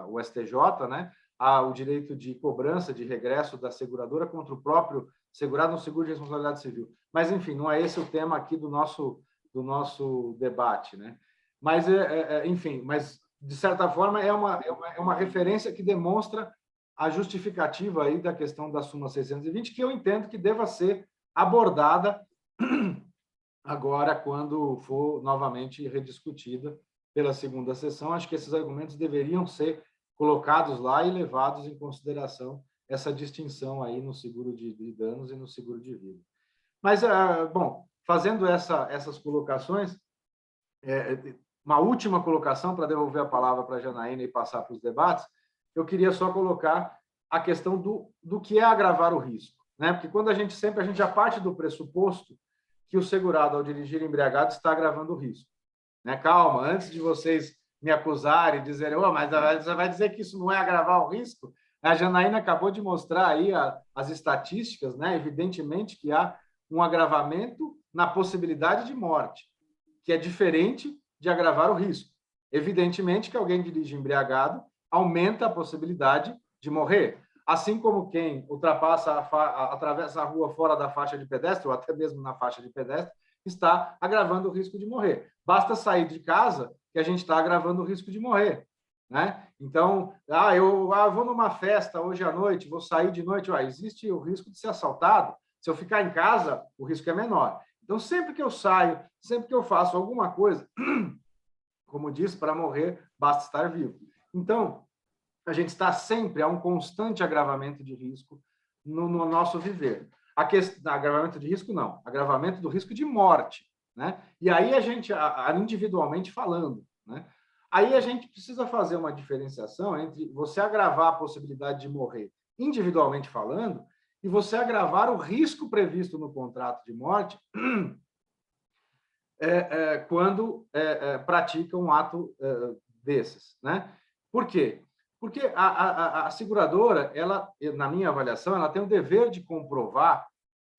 C: o STJ, né, o direito de cobrança, de regresso da seguradora contra o próprio segurado no seguro de responsabilidade civil. Mas, enfim, não é esse o tema aqui do nosso debate, né? Mas, enfim, mas, de certa forma, é uma referência que demonstra a justificativa aí da questão da súmula 620, que eu entendo que deva ser abordada agora, quando for novamente rediscutida pela segunda sessão. Acho que esses argumentos deveriam ser colocados lá e levados em consideração essa distinção aí no seguro de danos e no seguro de vida. Mas, bom, fazendo essas colocações, uma última colocação para devolver a palavra para a Janaína e passar para os debates, eu queria só colocar a questão do que é agravar o risco, né? Porque quando a gente já parte do pressuposto que o segurado, ao dirigir embriagado, está agravando o risco, né? Calma, antes de vocês me acusarem e dizerem, mas você vai dizer que isso não é agravar o risco? A Janaína acabou de mostrar aí as estatísticas, né? Evidentemente que há um agravamento na possibilidade de morte, que é diferente de agravar o risco. Evidentemente que alguém dirige embriagado aumenta a possibilidade de morrer. Assim como quem atravessa a rua fora da faixa de pedestre, ou até mesmo na faixa de pedestre, está agravando o risco de morrer. Basta sair de casa que a gente está agravando o risco de morrer, né? Então, eu vou numa festa hoje à noite, vou sair de noite, existe o risco de ser assaltado. Se eu ficar em casa, o risco é menor. Então, sempre que eu saio, sempre que eu faço alguma coisa Como disse, para morrer, basta estar vivo. Então, a gente está sempre a um constante agravamento de risco no nosso viver. Agravamento de risco, não. Agravamento do risco de morte, né? E aí a gente, individualmente falando, né? Aí a gente precisa fazer uma diferenciação entre você agravar a possibilidade de morrer individualmente falando e você agravar o risco previsto no contrato de morte quando pratica um ato desses, né? Por quê? Porque a seguradora, ela, na minha avaliação, ela tem o dever de comprovar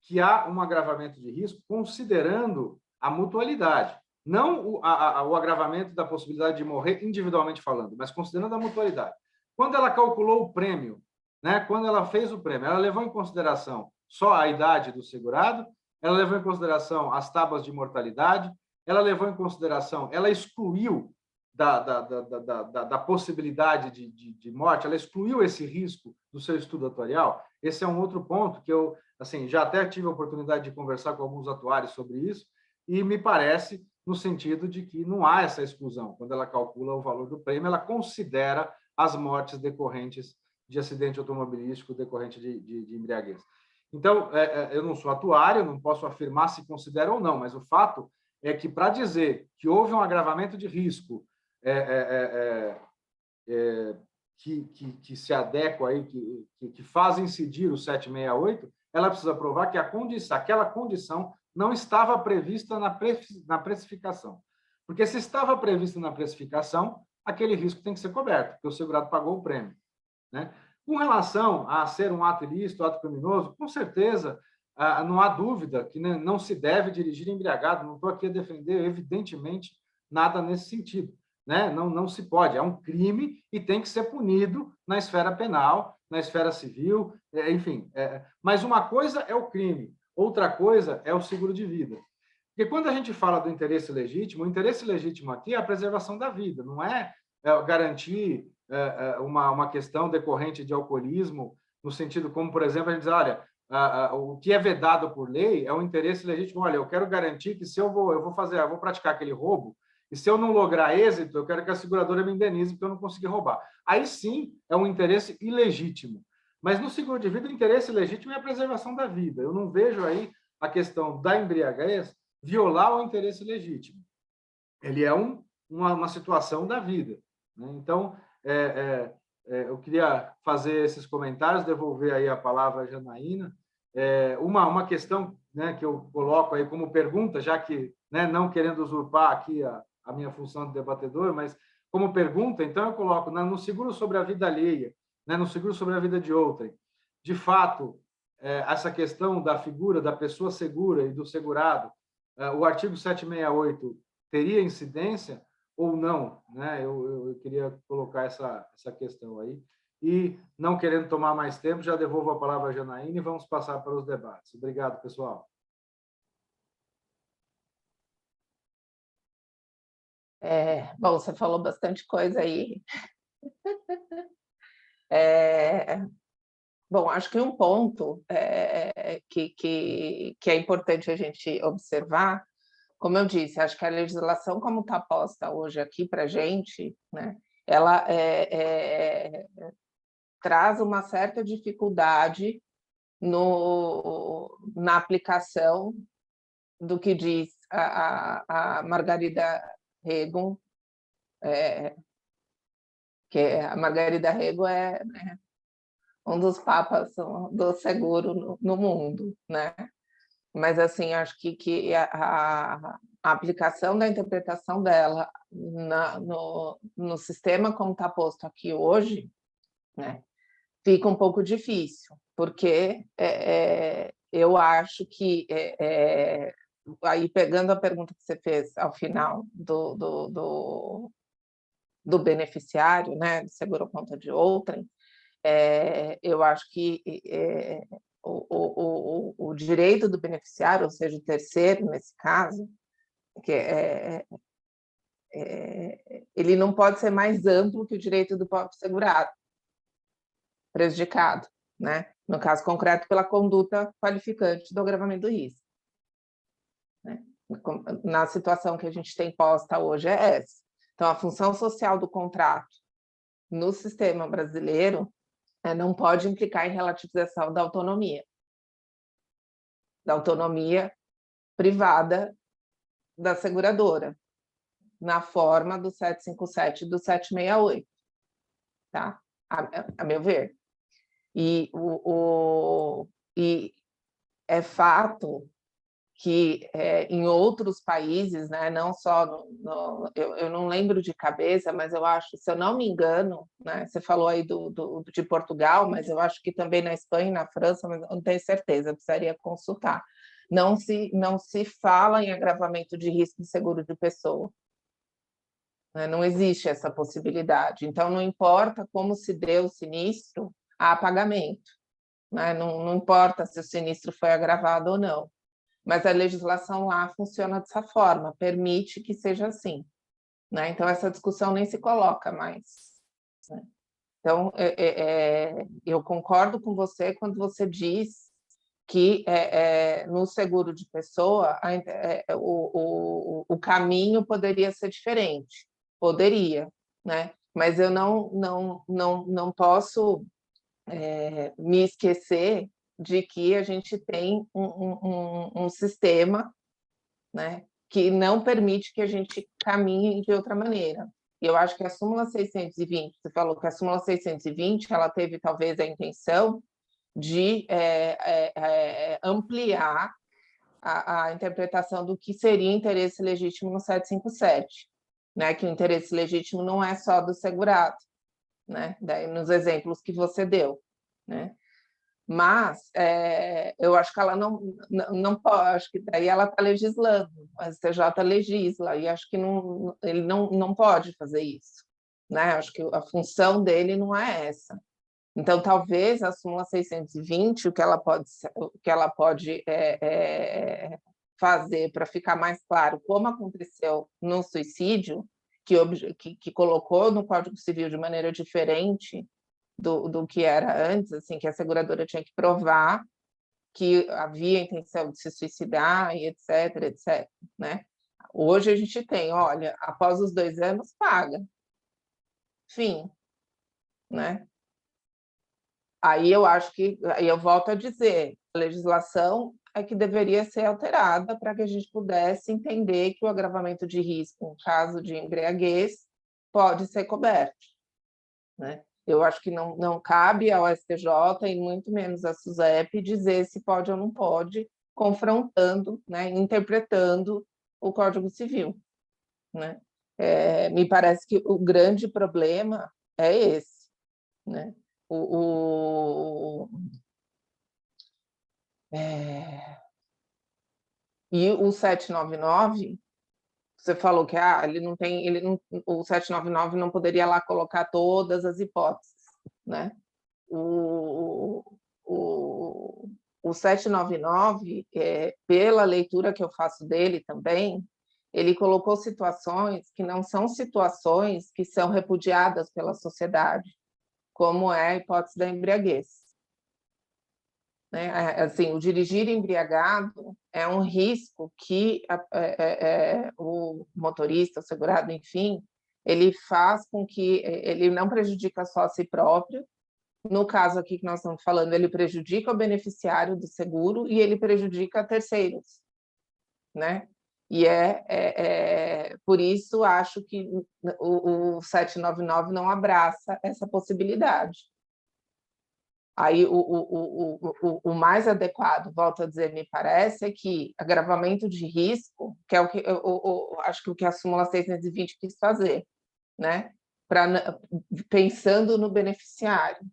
C: que há um agravamento de risco considerando a mutualidade. Não o agravamento da possibilidade de morrer individualmente falando, mas considerando a mutualidade. Quando ela calculou o prêmio, né, quando ela fez o prêmio, ela levou em consideração só a idade do segurado, ela levou em consideração as tábuas de mortalidade, ela levou em consideração, ela excluiu da possibilidade de morte, ela excluiu esse risco do seu estudo atuarial. Esse é um outro ponto que eu assim, já até tive a oportunidade de conversar com alguns atuários sobre isso, e me parece no sentido de que não há essa exclusão. Quando ela calcula o valor do prêmio, ela considera as mortes decorrentes de acidente automobilístico decorrente de embriaguez. Então, eu não sou atuário, não posso afirmar se considera ou não, mas o fato é que, para dizer que houve um agravamento de risco que se adequa aí, que faz incidir o 768, ela precisa provar que aquela condição não estava prevista na precificação. Porque se estava prevista na precificação, aquele risco tem que ser coberto, porque o segurado pagou o prêmio, né? Com relação a ser um ato ilícito, ato criminoso, com certeza, não há dúvida que não se deve dirigir embriagado. Não estou aqui a defender, evidentemente, nada nesse sentido, né? Não se pode, é um crime e tem que ser punido na esfera penal, na esfera civil, enfim. Mas uma coisa é o crime, outra coisa é o seguro de vida. Porque quando a gente fala do interesse legítimo, o interesse legítimo aqui é a preservação da vida, não é garantir uma questão decorrente de alcoolismo, no sentido como, por exemplo, a gente diz, olha, o que é vedado por lei é um interesse legítimo. Olha, eu quero garantir que se eu vou praticar aquele roubo, e se eu não lograr êxito, eu quero que a seguradora me indenize porque eu não consegui roubar. Aí sim é um interesse ilegítimo. Mas no seguro de vida, o interesse legítimo é a preservação da vida. Eu não vejo aí a questão da embriaguez violar o interesse legítimo. Ele é uma situação da vida, né? Então, eu queria fazer esses comentários, devolver aí a palavra à Janaína. Uma questão, né, que eu coloco aí como pergunta, já que, né, não querendo usurpar aqui a minha função de debatedor, mas como pergunta, então eu coloco no seguro sobre a vida alheia, né, no seguro sobre a vida de outrem. De fato, essa questão da figura da pessoa segura e do segurado, o artigo 768 teria incidência ou não, né? Eu queria colocar essa questão aí. E, não querendo tomar mais tempo, já devolvo a palavra à Janaína e vamos passar para os debates. Obrigado, pessoal.
B: Bom, você falou bastante coisa aí. Bom, acho que um ponto que é importante a gente observar, como eu disse, acho que a legislação como está posta hoje aqui para a gente, né, ela traz uma certa dificuldade na aplicação do que diz a Margarida Rego, que a Margarida Rego é um dos papas do seguro no mundo, né? Mas, assim, acho que a aplicação da interpretação dela no sistema como está posto aqui hoje, né, fica um pouco difícil, porque eu acho que, aí pegando a pergunta que você fez ao final do beneficiário, né, do seguro conta de outrem, eu acho que o direito do beneficiário, ou seja, o terceiro, nesse caso, que ele não pode ser mais amplo que o direito do próprio segurado, prejudicado, né? No caso concreto, pela conduta qualificante do agravamento do risco, né? Na situação que a gente tem posta hoje é essa. Então, a função social do contrato no sistema brasileiro não pode implicar em relativização da autonomia privada da seguradora, na forma do 757 e do 768, tá? A meu ver. E é fato que em outros países, né, não só eu não lembro de cabeça, mas eu acho, se eu não me engano, né, você falou aí de Portugal, mas eu acho que também na Espanha e na França, mas não tenho certeza, precisaria consultar. Não se fala em agravamento de risco de seguro de pessoa. Né? Não existe essa possibilidade. Então, não importa como se deu o sinistro, há pagamento. Né? Não importa se o sinistro foi agravado ou não. Mas a legislação lá funciona dessa forma, permite que seja assim. Né? Então, essa discussão nem se coloca mais. Né? Então, eu concordo com você quando você diz que no seguro de pessoa o caminho poderia ser diferente. Poderia, né? Mas eu não posso me esquecer de que a gente tem um sistema, né, que não permite que a gente caminhe de outra maneira. E eu acho que a súmula 620, você falou que a súmula 620 ela teve talvez a intenção de ampliar a interpretação do que seria interesse legítimo no 757, né, que o interesse legítimo não é só do segurado, né, daí nos exemplos que você deu, né? Mas eu acho que ela não pode, acho que daí ela está legislando, a STJ legisla, e acho que ele não pode fazer isso. Né? Acho que a função dele não é essa. Então, talvez a súmula 620, o que ela pode fazer para ficar mais claro como aconteceu no suicídio, que colocou no Código Civil de maneira diferente do que era antes, assim, que a seguradora tinha que provar que havia intenção de se suicidar e etc, etc, né? Hoje a gente tem, olha, após os 2 anos, paga. Fim, né? Aí eu acho que, aí eu volto a dizer, a legislação é que deveria ser alterada para que a gente pudesse entender que o agravamento de risco, em caso de embriaguez, pode ser coberto, né? Eu acho que não cabe ao STJ e muito menos à SUSEP dizer se pode ou não pode, confrontando, né, interpretando o Código Civil. Né? Me parece que o grande problema é esse. Né? E o 799, você falou que o 799 não poderia lá colocar todas as hipóteses, né? O 799, pela leitura que eu faço dele também, ele colocou situações que não são situações que são repudiadas pela sociedade, como é a hipótese da embriaguez. Né? Assim, o dirigir embriagado é um risco que o motorista, o segurado, enfim, ele faz com que ele não prejudica só a si próprio. No caso aqui que nós estamos falando, ele prejudica o beneficiário do seguro e ele prejudica terceiros, né? E por isso acho que o 799 não abraça essa possibilidade. Aí o mais adequado, volto a dizer, me parece, é que agravamento de risco, que é o que acho que o que a súmula 620 quis fazer, né? Pensando no beneficiário,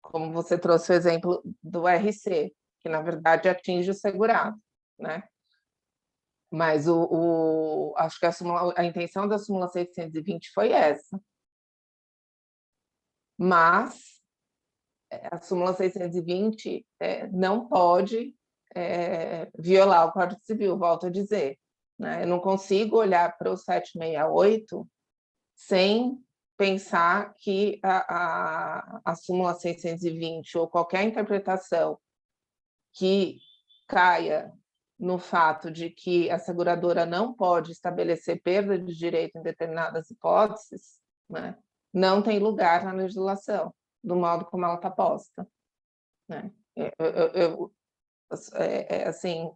B: como você trouxe o exemplo do RC, que na verdade atinge o segurado, né? Mas acho que a intenção da súmula 620 foi essa. Mas a súmula 620 não pode violar o Código Civil, volto a dizer. Né? Eu não consigo olhar para o 768 sem pensar que a súmula 620 ou qualquer interpretação que caia no fato de que a seguradora não pode estabelecer perda de direito em determinadas hipóteses, né, não tem lugar na legislação, do modo como ela está posta, né? Assim,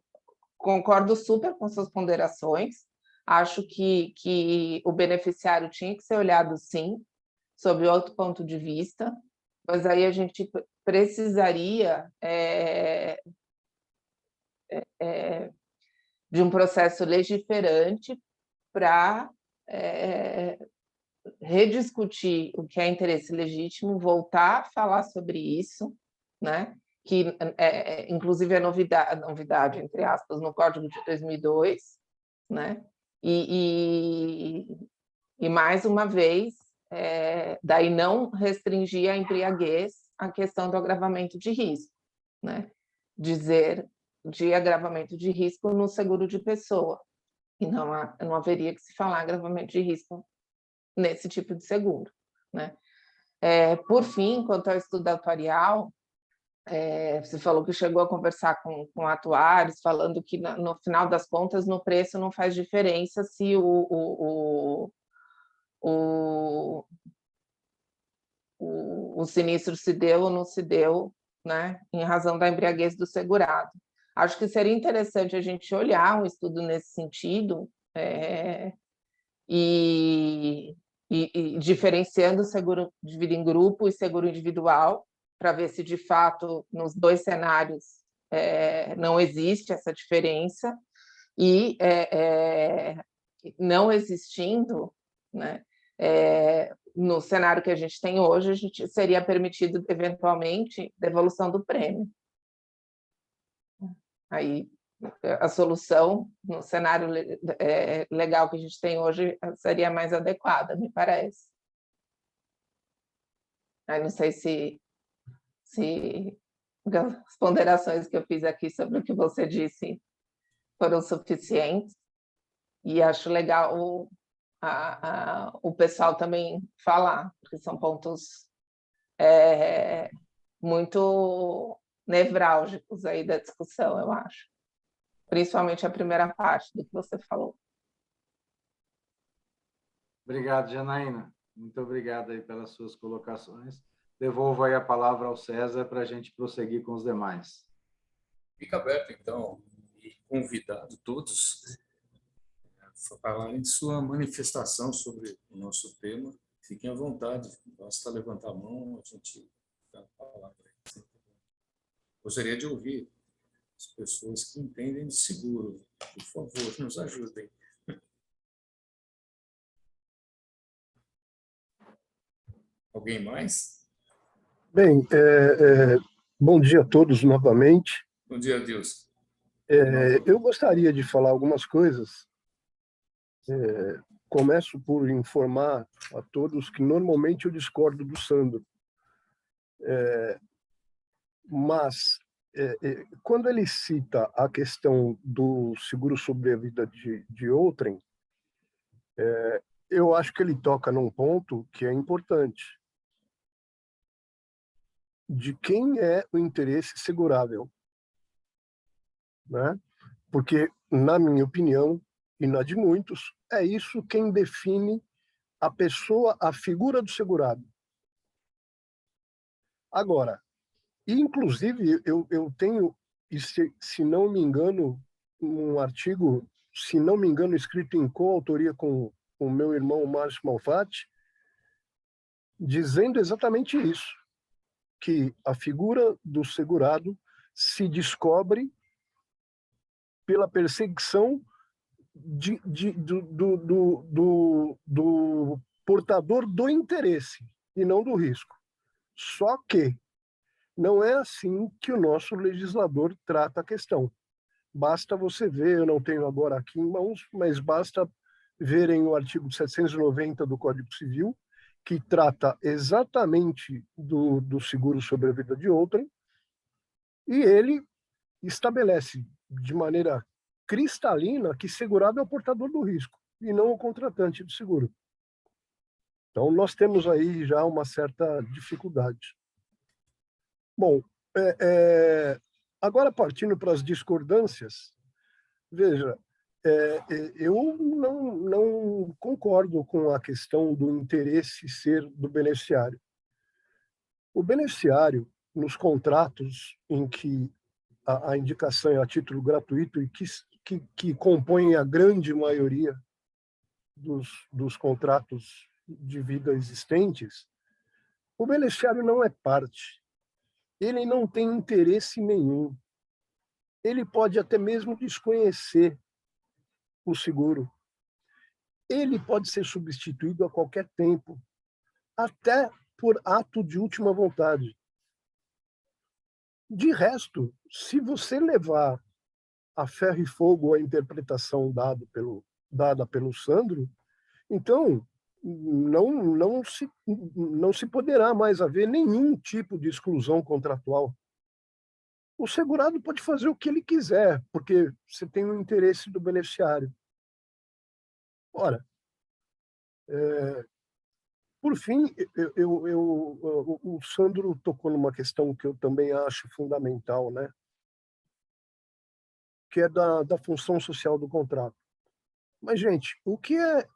B: concordo super com suas ponderações, acho que o beneficiário tinha que ser olhado, sim, sob outro ponto de vista, mas aí a gente precisaria de um processo legiferante para rediscutir o que é interesse legítimo, voltar a falar sobre isso, né? Que, inclusive, é novidade, entre aspas, no Código de 2002, né? E mais uma vez, daí não restringir a embriaguez à questão do agravamento de risco, né? Dizer de agravamento de risco no seguro de pessoa, e não haveria que se falar agravamento de risco nesse tipo de seguro, né? Por fim, quanto ao estudo atuarial, você falou que chegou a conversar com atuários, falando que, no final das contas, no preço não faz diferença se o sinistro se deu ou não se deu, né, em razão da embriaguez do segurado. Acho que seria interessante a gente olhar um estudo nesse sentido, e diferenciando seguro de vida em grupo e seguro individual, para ver se, de fato, nos dois cenários não existe essa diferença, e não existindo, né, no cenário que a gente tem hoje, seria permitido, eventualmente, devolução do prêmio. Aí, a solução, no cenário legal que a gente tem hoje, seria mais adequada, me parece. Aí não sei se as ponderações que eu fiz aqui sobre o que você disse foram suficientes, e acho legal o pessoal também falar, porque são pontos muito nevrálgicos aí da discussão, eu acho. Principalmente a primeira parte do que você falou.
C: Obrigado, Janaína. Muito obrigado aí pelas suas colocações. Devolvo aí a palavra ao César para a gente prosseguir com os demais.
A: Fica aberto, então, e convidado todos a falarem de sua manifestação sobre o nosso tema. Fiquem à vontade, basta levantar a mão, a gente dá a palavra. Gostaria de ouvir as pessoas que entendem de seguro. Por favor, nos ajudem. Alguém mais?
D: Bem, bom dia a todos novamente.
A: Bom dia, Deus.
D: Eu gostaria de falar algumas coisas. Começo por informar a todos que normalmente eu discordo do Sandro. Mas, quando ele cita a questão do seguro sobre a vida de outrem, eu acho que ele toca num ponto que é importante. De quem é o interesse segurável, né? Porque, na minha opinião, e na de muitos, é isso quem define a pessoa, a figura do segurado. Agora, inclusive, eu tenho, se não me engano, um artigo, se não me engano, escrito em coautoria com o meu irmão Márcio Malfatti, dizendo exatamente isso, que a figura do segurado se descobre pela perseguição do portador do interesse e não do risco. Só que não é assim que o nosso legislador trata a questão. Basta você ver, eu não tenho agora aqui em mãos, mas basta verem o artigo 790 do Código Civil, que trata exatamente do seguro sobre a vida de outrem, e ele estabelece de maneira cristalina que segurado é o portador do risco e não o contratante do seguro. Então, nós temos aí já uma certa dificuldade. Bom, agora partindo para as discordâncias, Veja, eu não concordo com a questão do interesse ser do beneficiário. O beneficiário, nos contratos em que a indicação é a título gratuito e que compõem a grande maioria dos contratos de vida existentes, o beneficiário não é parte. Ele não tem interesse nenhum. Ele pode até mesmo desconhecer o seguro. Ele pode ser substituído a qualquer tempo, até por ato de última vontade. De resto, se você levar a ferro e fogo a interpretação dada pelo Sandro, então não se poderá mais haver nenhum tipo de exclusão contratual. O segurado pode fazer o que ele quiser, porque você tem o interesse do beneficiário. Ora, por fim, o Sandro tocou numa questão que eu também acho fundamental, né? Que é da função social do contrato. Mas, gente, o que é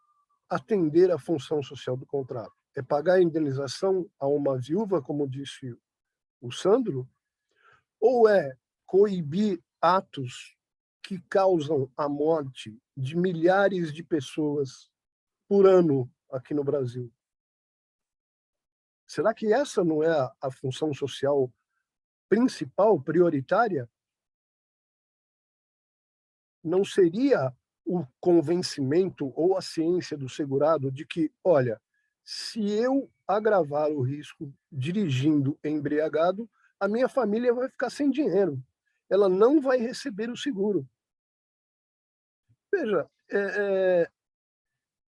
D: atender à função social do contrato? É pagar a indenização a uma viúva, como disse o Sandro, ou é coibir atos que causam a morte de milhares de pessoas por ano aqui no Brasil? Será que essa não é a função social principal, prioritária? Não seria o convencimento ou a ciência do segurado de que, olha, se eu agravar o risco dirigindo embriagado, a minha família vai ficar sem dinheiro. Ela não vai receber o seguro. Veja,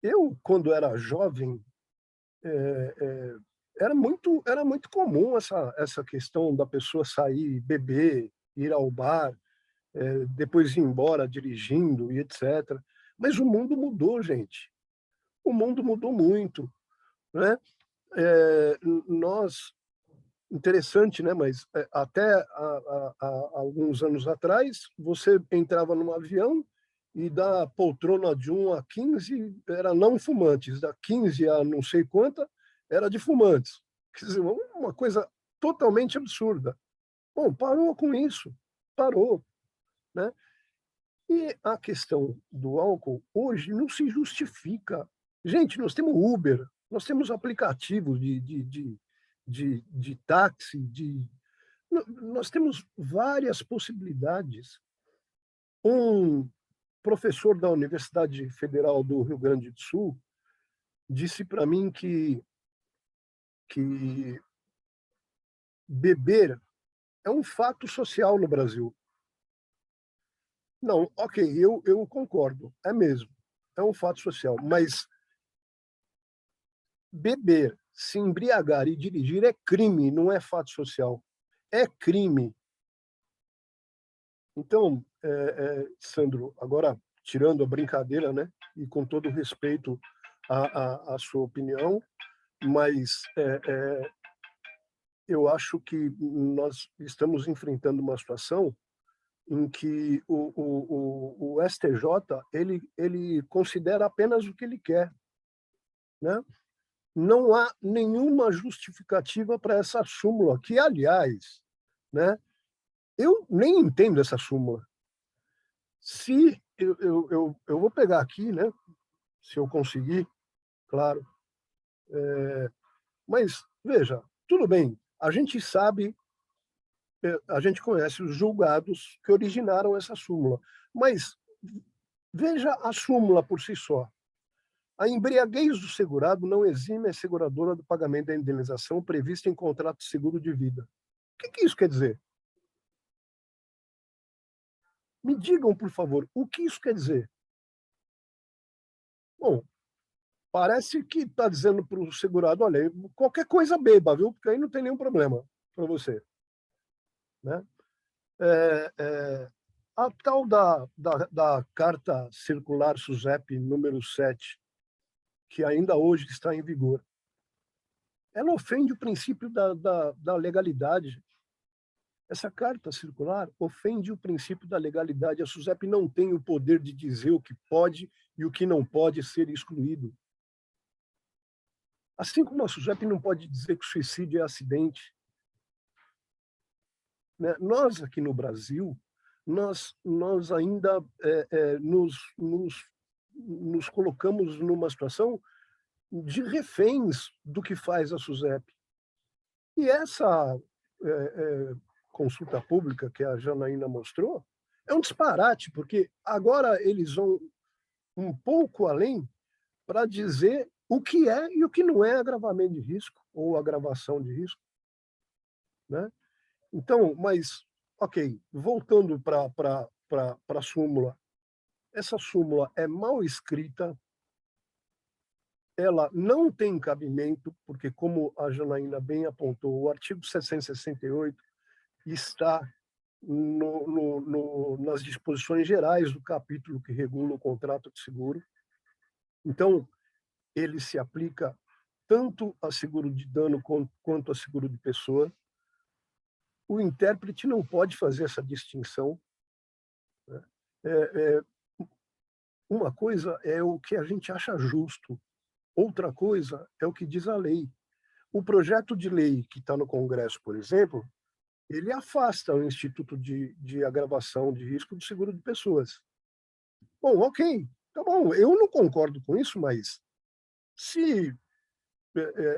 D: eu, quando era jovem, era muito comum essa questão da pessoa sair, beber, ir ao bar, depois ir embora dirigindo e etc. Mas o mundo mudou, gente. O mundo mudou muito, né? Nós, interessante, né? Mas até há alguns anos atrás, você entrava num avião e da poltrona de 1 a 15 era não fumantes, da 15 a não sei quanta era de fumantes. Quer dizer, uma coisa totalmente absurda. Bom, parou com isso, parou, né? E a questão do álcool hoje não se justifica. Gente, nós temos Uber, nós temos aplicativos de táxi, nós temos várias possibilidades. Um professor da Universidade Federal do Rio Grande do Sul disse para mim que beber é um fato social no Brasil. Não, ok, eu concordo, é mesmo, é um fato social, mas beber, se embriagar e dirigir é crime, não é fato social, é crime. Então, Sandro, agora tirando a brincadeira, né, e com todo respeito à sua opinião, mas eu acho que nós estamos enfrentando uma situação em que o STJ ele considera apenas o que ele quer, né? Não há nenhuma justificativa para essa súmula, que, aliás, né, eu nem entendo essa súmula. Se eu vou pegar aqui, né, se eu conseguir, claro, mas, veja, tudo bem, a gente sabe, a gente conhece os julgados que originaram essa súmula, mas veja a súmula por si só. A embriaguez do segurado não exime a seguradora do pagamento da indenização prevista em contrato de seguro de vida. O que isso quer dizer? Me digam, por favor, o que isso quer dizer? Bom, parece que está dizendo para o segurado, olha, qualquer coisa beba, viu? Porque aí não tem nenhum problema para você. Né? A tal da Carta Circular SUSEP número 7, que ainda hoje está em vigor, ela ofende o princípio da legalidade. Essa carta circular ofende o princípio da legalidade. A SUSEP não tem o poder de dizer o que pode e o que não pode ser excluído. Assim como a SUSEP não pode dizer que o suicídio é acidente. Né? Nós, aqui no Brasil, nós ainda nos colocamos numa situação de reféns do que faz a SUSEP. E essa consulta pública que a Janaína mostrou é um disparate, porque agora eles vão um pouco além para dizer o que é e o que não é agravamento de risco ou agravação de risco. Né? Então, mas, ok, voltando para a súmula, essa súmula é mal escrita, ela não tem cabimento, porque, como a Janaína bem apontou, o artigo 768 está nas disposições gerais do capítulo que regula o contrato de seguro. Então, ele se aplica tanto a seguro de dano quanto a seguro de pessoa. O intérprete não pode fazer essa distinção. Né? Uma coisa é o que a gente acha justo, outra coisa é o que diz a lei. O projeto de lei que está no Congresso, por exemplo, ele afasta o Instituto de Agravação de Risco do seguro de pessoas. Bom, ok, tá bom, eu não concordo com isso, mas se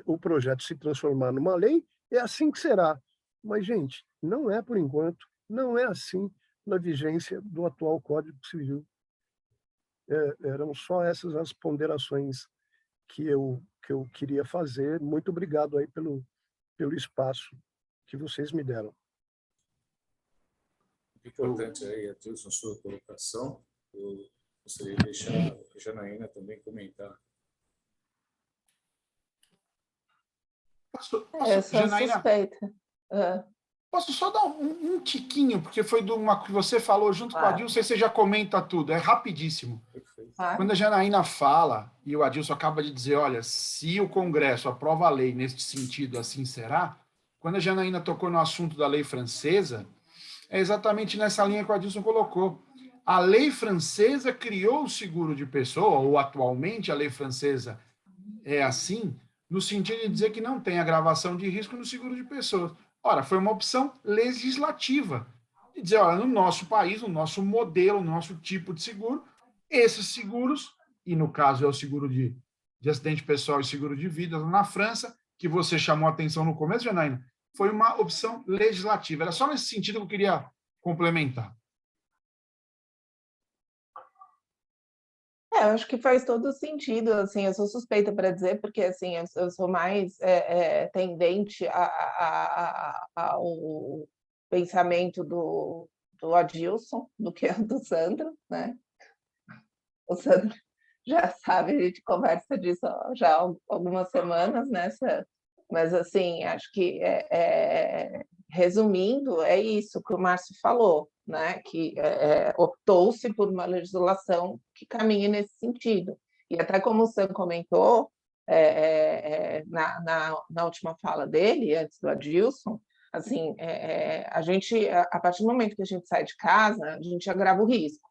D: o projeto se transformar numa lei, é assim que será. Mas, gente, não é por enquanto, não é assim na vigência do atual Código Civil. Eram só essas as ponderações que eu queria fazer. Muito obrigado aí pelo espaço que vocês me deram.
A: Importante aí, Adilson, a sua colocação. Eu gostaria de deixar a Janaína também comentar.
B: Eu sou
E: Janaína,
B: suspeita.
E: posso só dar um tiquinho, porque foi de uma que você falou junto com a Adilson, e você já comenta tudo, é rapidíssimo.
B: Claro.
E: Quando a Janaína fala, e o Adilson acaba de dizer, olha, se o Congresso aprova a lei neste sentido, assim será, quando a Janaína tocou no assunto da lei francesa, é exatamente nessa linha que o Adilson colocou. A lei francesa criou o seguro de pessoa, ou atualmente a lei francesa é assim, no sentido de dizer que não tem agravação de risco no seguro de pessoas. Ora, foi uma opção legislativa, de dizer, olha, no nosso país, no nosso modelo, no nosso tipo de seguro, esses seguros, e no caso é o seguro de acidente pessoal e seguro de vida na França, que você chamou a atenção no começo, Janaína, foi uma opção legislativa. Era só nesse sentido que eu queria complementar.
B: Eu acho que faz todo sentido, assim, eu sou suspeita para dizer, porque assim, eu sou mais tendente ao pensamento do Adilson do que do Sandro, né? O Sandro já sabe, a gente conversa disso já há algumas semanas, mas assim, acho que resumindo, é isso que o Márcio falou, né? Que optou-se por uma legislação que caminhe nesse sentido. E até como o Sam comentou na última fala dele, antes do Adilson, assim, a gente, a partir do momento que a gente sai de casa, a gente agrava o risco.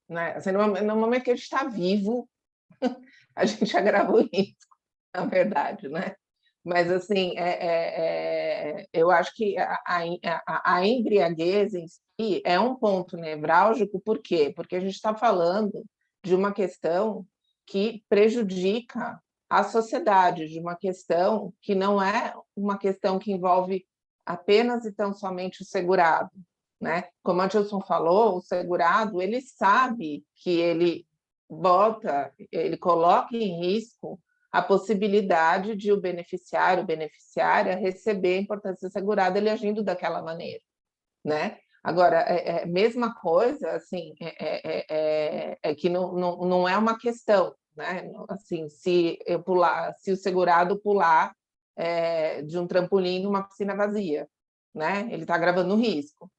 B: Né? Assim, no momento que a gente está vivo, a gente agrava o risco, na verdade, né? Mas, assim, eu acho que a embriaguez em si é um ponto nevrálgico, por quê? Porque a gente está falando de uma questão que prejudica a sociedade, de uma questão que não é uma questão que envolve apenas e tão somente o segurado, né? Como a Adilson falou, o segurado, ele sabe que ele coloca em risco a possibilidade de o beneficiário, beneficiária, receber a importância segurada, ele agindo daquela maneira, né? Agora, mesma coisa, assim, que não é uma questão, né? Assim, se o segurado pular de um trampolim numa piscina vazia, né? Ele está agravando o risco.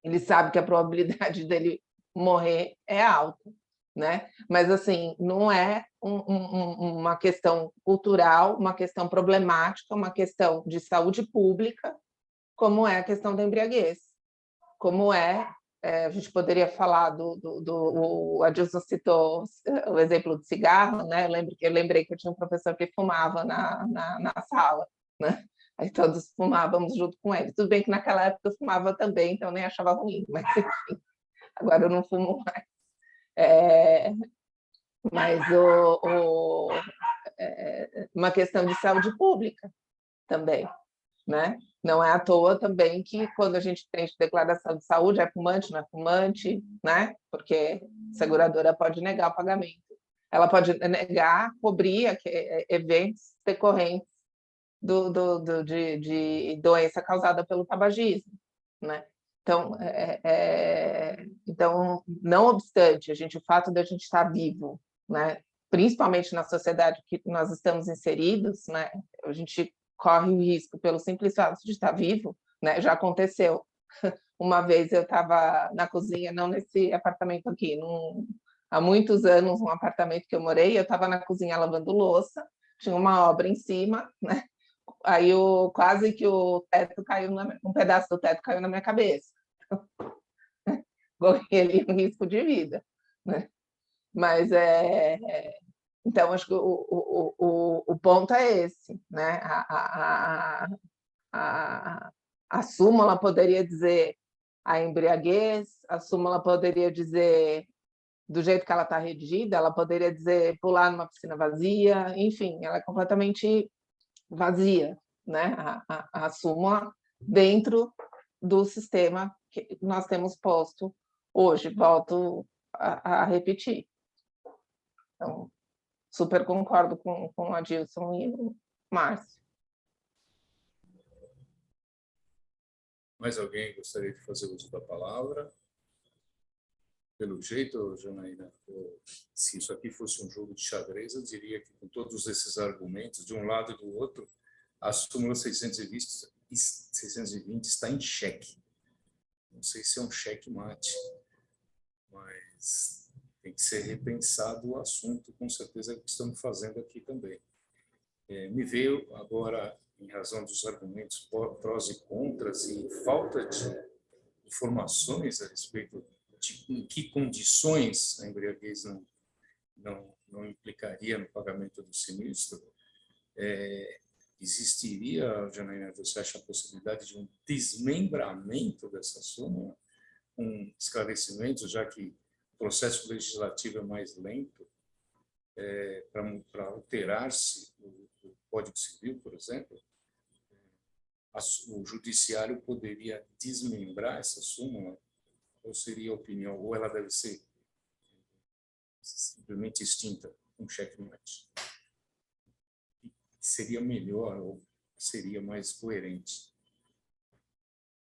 B: Ele sabe que a probabilidade dele morrer é alta, né? Mas, assim, não é uma questão cultural, uma questão problemática, uma questão de saúde pública, como é a questão da embriaguez, como a gente poderia falar o Adilson citou o exemplo do cigarro, né? Eu lembrei que eu tinha um professor que fumava na sala, né? Aí todos fumávamos junto com ele. Tudo bem que naquela época eu fumava também, então eu nem achava ruim, mas enfim, agora eu não fumo mais. Mas uma questão de saúde pública também, né? Não é à toa também que quando a gente tem declaração de saúde, é fumante, não é fumante, né? Porque a seguradora pode negar o pagamento. Ela pode negar, cobrir eventos decorrentes de doença causada pelo tabagismo, né? Então, não obstante o fato de a gente estar vivo, né? Principalmente na sociedade que nós estamos inseridos, né? A gente corre o risco pelo simples fato de estar vivo, né? Já aconteceu. Uma vez eu estava na cozinha, não nesse apartamento aqui, há muitos anos, um apartamento que eu morei, eu estava na cozinha lavando louça, tinha uma obra em cima, né? Aí quase que um pedaço do teto caiu na minha cabeça. Corri ali um risco de vida, né? Mas então acho que o ponto é esse, né? A súmula poderia dizer a embriaguez, a súmula poderia dizer do jeito que ela está redigida, ela poderia dizer pular numa piscina vazia, enfim, ela é completamente vazia, né? A súmula dentro do sistema que nós temos posto hoje. Volto a repetir. Então, super concordo com o Adilson e o Márcio.
A: Mais alguém gostaria de fazer uso da palavra? Pelo jeito, Janaína, se isso aqui fosse um jogo de xadrez, eu diria que com todos esses argumentos, de um lado e do outro, a súmula 620 está em xeque. Não sei se é um xeque-mate, mas tem que ser repensado o assunto, com certeza é o que estamos fazendo aqui também. Me veio agora, em razão dos argumentos prós e contras e falta de informações a respeito de em que condições a embriaguez não implicaria no pagamento do sinistro, existiria, Janaína, você acha a possibilidade de um desmembramento dessa súmula, um esclarecimento, já que o processo legislativo é mais lento, para alterar-se o Código Civil, por exemplo, o judiciário poderia desmembrar essa súmula, ou seria a opinião, ou ela deve ser simplesmente extinta, um checkmate? Seria melhor ou seria mais coerente?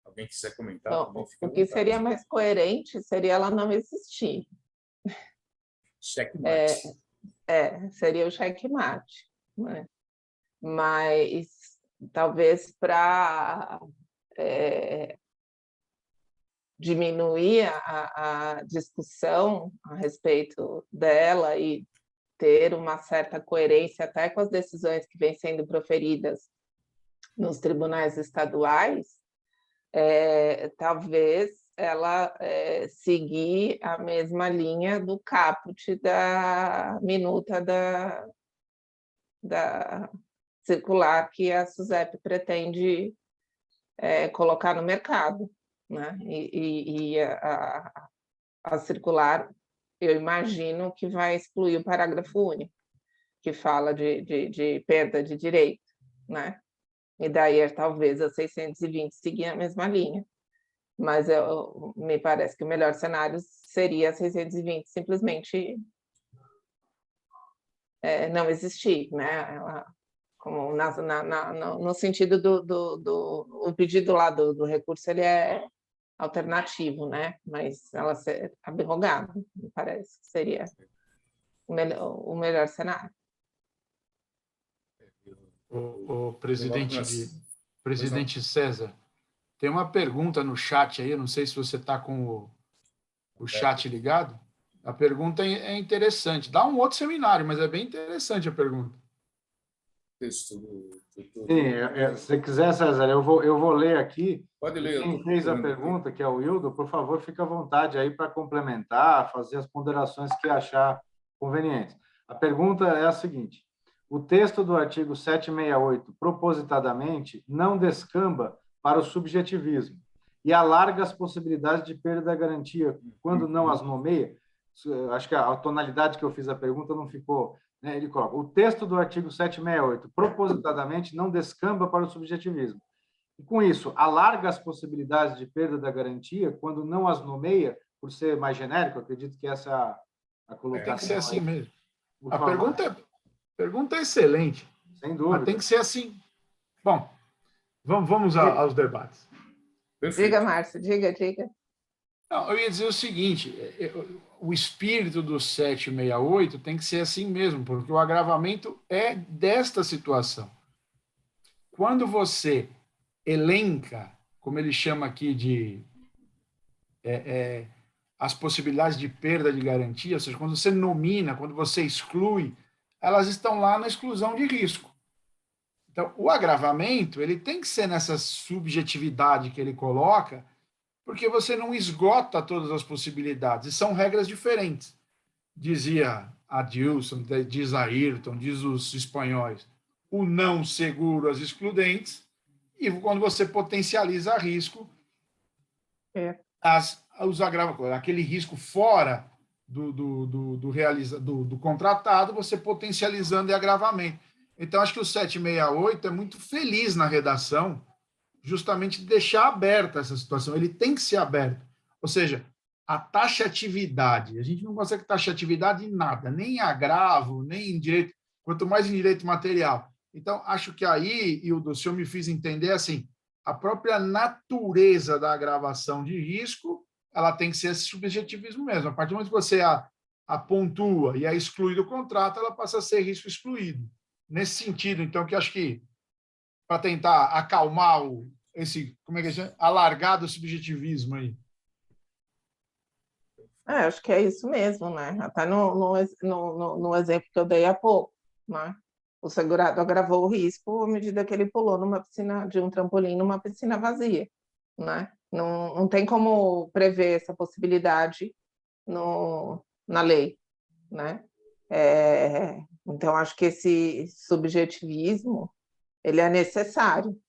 A: Alguém quiser comentar?
B: Então, o que seria mais coerente seria ela não existir.
A: Checkmate.
B: Seria o checkmate, né? Mas talvez para diminuir a discussão a respeito dela e ter uma certa coerência até com as decisões que vêm sendo proferidas nos tribunais estaduais, talvez ela seguir a mesma linha do caput da minuta da circular que a SUSEP pretende colocar no mercado, né? E a circular, eu imagino que vai excluir o parágrafo único, que fala de perda de direito, né? E daí talvez a 620 seguir a mesma linha. Mas me parece que o melhor cenário seria a 620 simplesmente não existir, né? Como no sentido o pedido lá do recurso, ele é alternativo, né? Mas ela ser abrogada, me parece que seria o melhor cenário.
E: O presidente César, tem uma pergunta no chat aí, eu não sei se você está com o chat ligado. A pergunta é interessante. Dá um outro seminário, mas é bem interessante a pergunta.
A: texto do...
C: Sim, se você quiser, César, eu vou ler aqui.
A: Pode ler.
C: Quem fez a pergunta, que é o Wildo, por favor, fique à vontade aí para complementar, fazer as ponderações que achar convenientes. A pergunta é a seguinte: o texto do artigo 768, propositadamente, não descamba para o subjetivismo e alarga as possibilidades de perda da garantia quando não as nomeia. Acho que a tonalidade que eu fiz a pergunta não ficou... Ele coloca: o texto do artigo 768, propositadamente, não descamba para o subjetivismo. E, com isso, alarga as possibilidades de perda da garantia quando não as nomeia, por ser mais genérico. Acredito que essa é a colocação.
E: Tem que ser assim mesmo.
C: Por
E: A
C: favor.
E: pergunta é excelente.
C: Sem dúvida.
E: Mas tem que ser assim. Bom, vamos aos debates.
A: Perfeito.
B: Diga, Márcio, diga.
E: Não, eu ia dizer o seguinte: o espírito do 768 tem que ser assim mesmo, porque o agravamento é desta situação. Quando você elenca, como ele chama aqui de as possibilidades de perda de garantia, ou seja, quando você nomina, quando você exclui, elas estão lá na exclusão de risco. Então, o agravamento ele tem que ser nessa subjetividade que ele coloca, porque você não esgota todas as possibilidades, e são regras diferentes. Dizia Adilson, diz Ayrton, diz os espanhóis, o não seguro às excludentes, e quando você potencializa risco, os agravamentos, aquele risco fora do contratado, você potencializando é agravamento. Então, acho que o 768 é muito feliz na redação, justamente de deixar aberta essa situação. Ele tem que ser aberto. Ou seja, a taxatividade, a gente não consegue taxatividade em nada, nem em agravo, nem em direito, quanto mais em direito material. Então, acho que aí, e o senhor me fez entender assim, a própria natureza da agravação de risco, ela tem que ser esse subjetivismo mesmo. A partir do momento que você a pontua e a exclui do contrato, ela passa a ser risco excluído. Nesse sentido, então, que acho que, para tentar acalmar esse, como é que é, alargado subjetivismo aí.
B: Acho que é isso mesmo, né? Até no exemplo que eu dei há pouco, né? O segurado agravou o risco à medida que ele pulou numa piscina, de um trampolim numa piscina vazia, né? Não tem como prever essa possibilidade na lei, né? Então, acho que esse subjetivismo ele é necessário,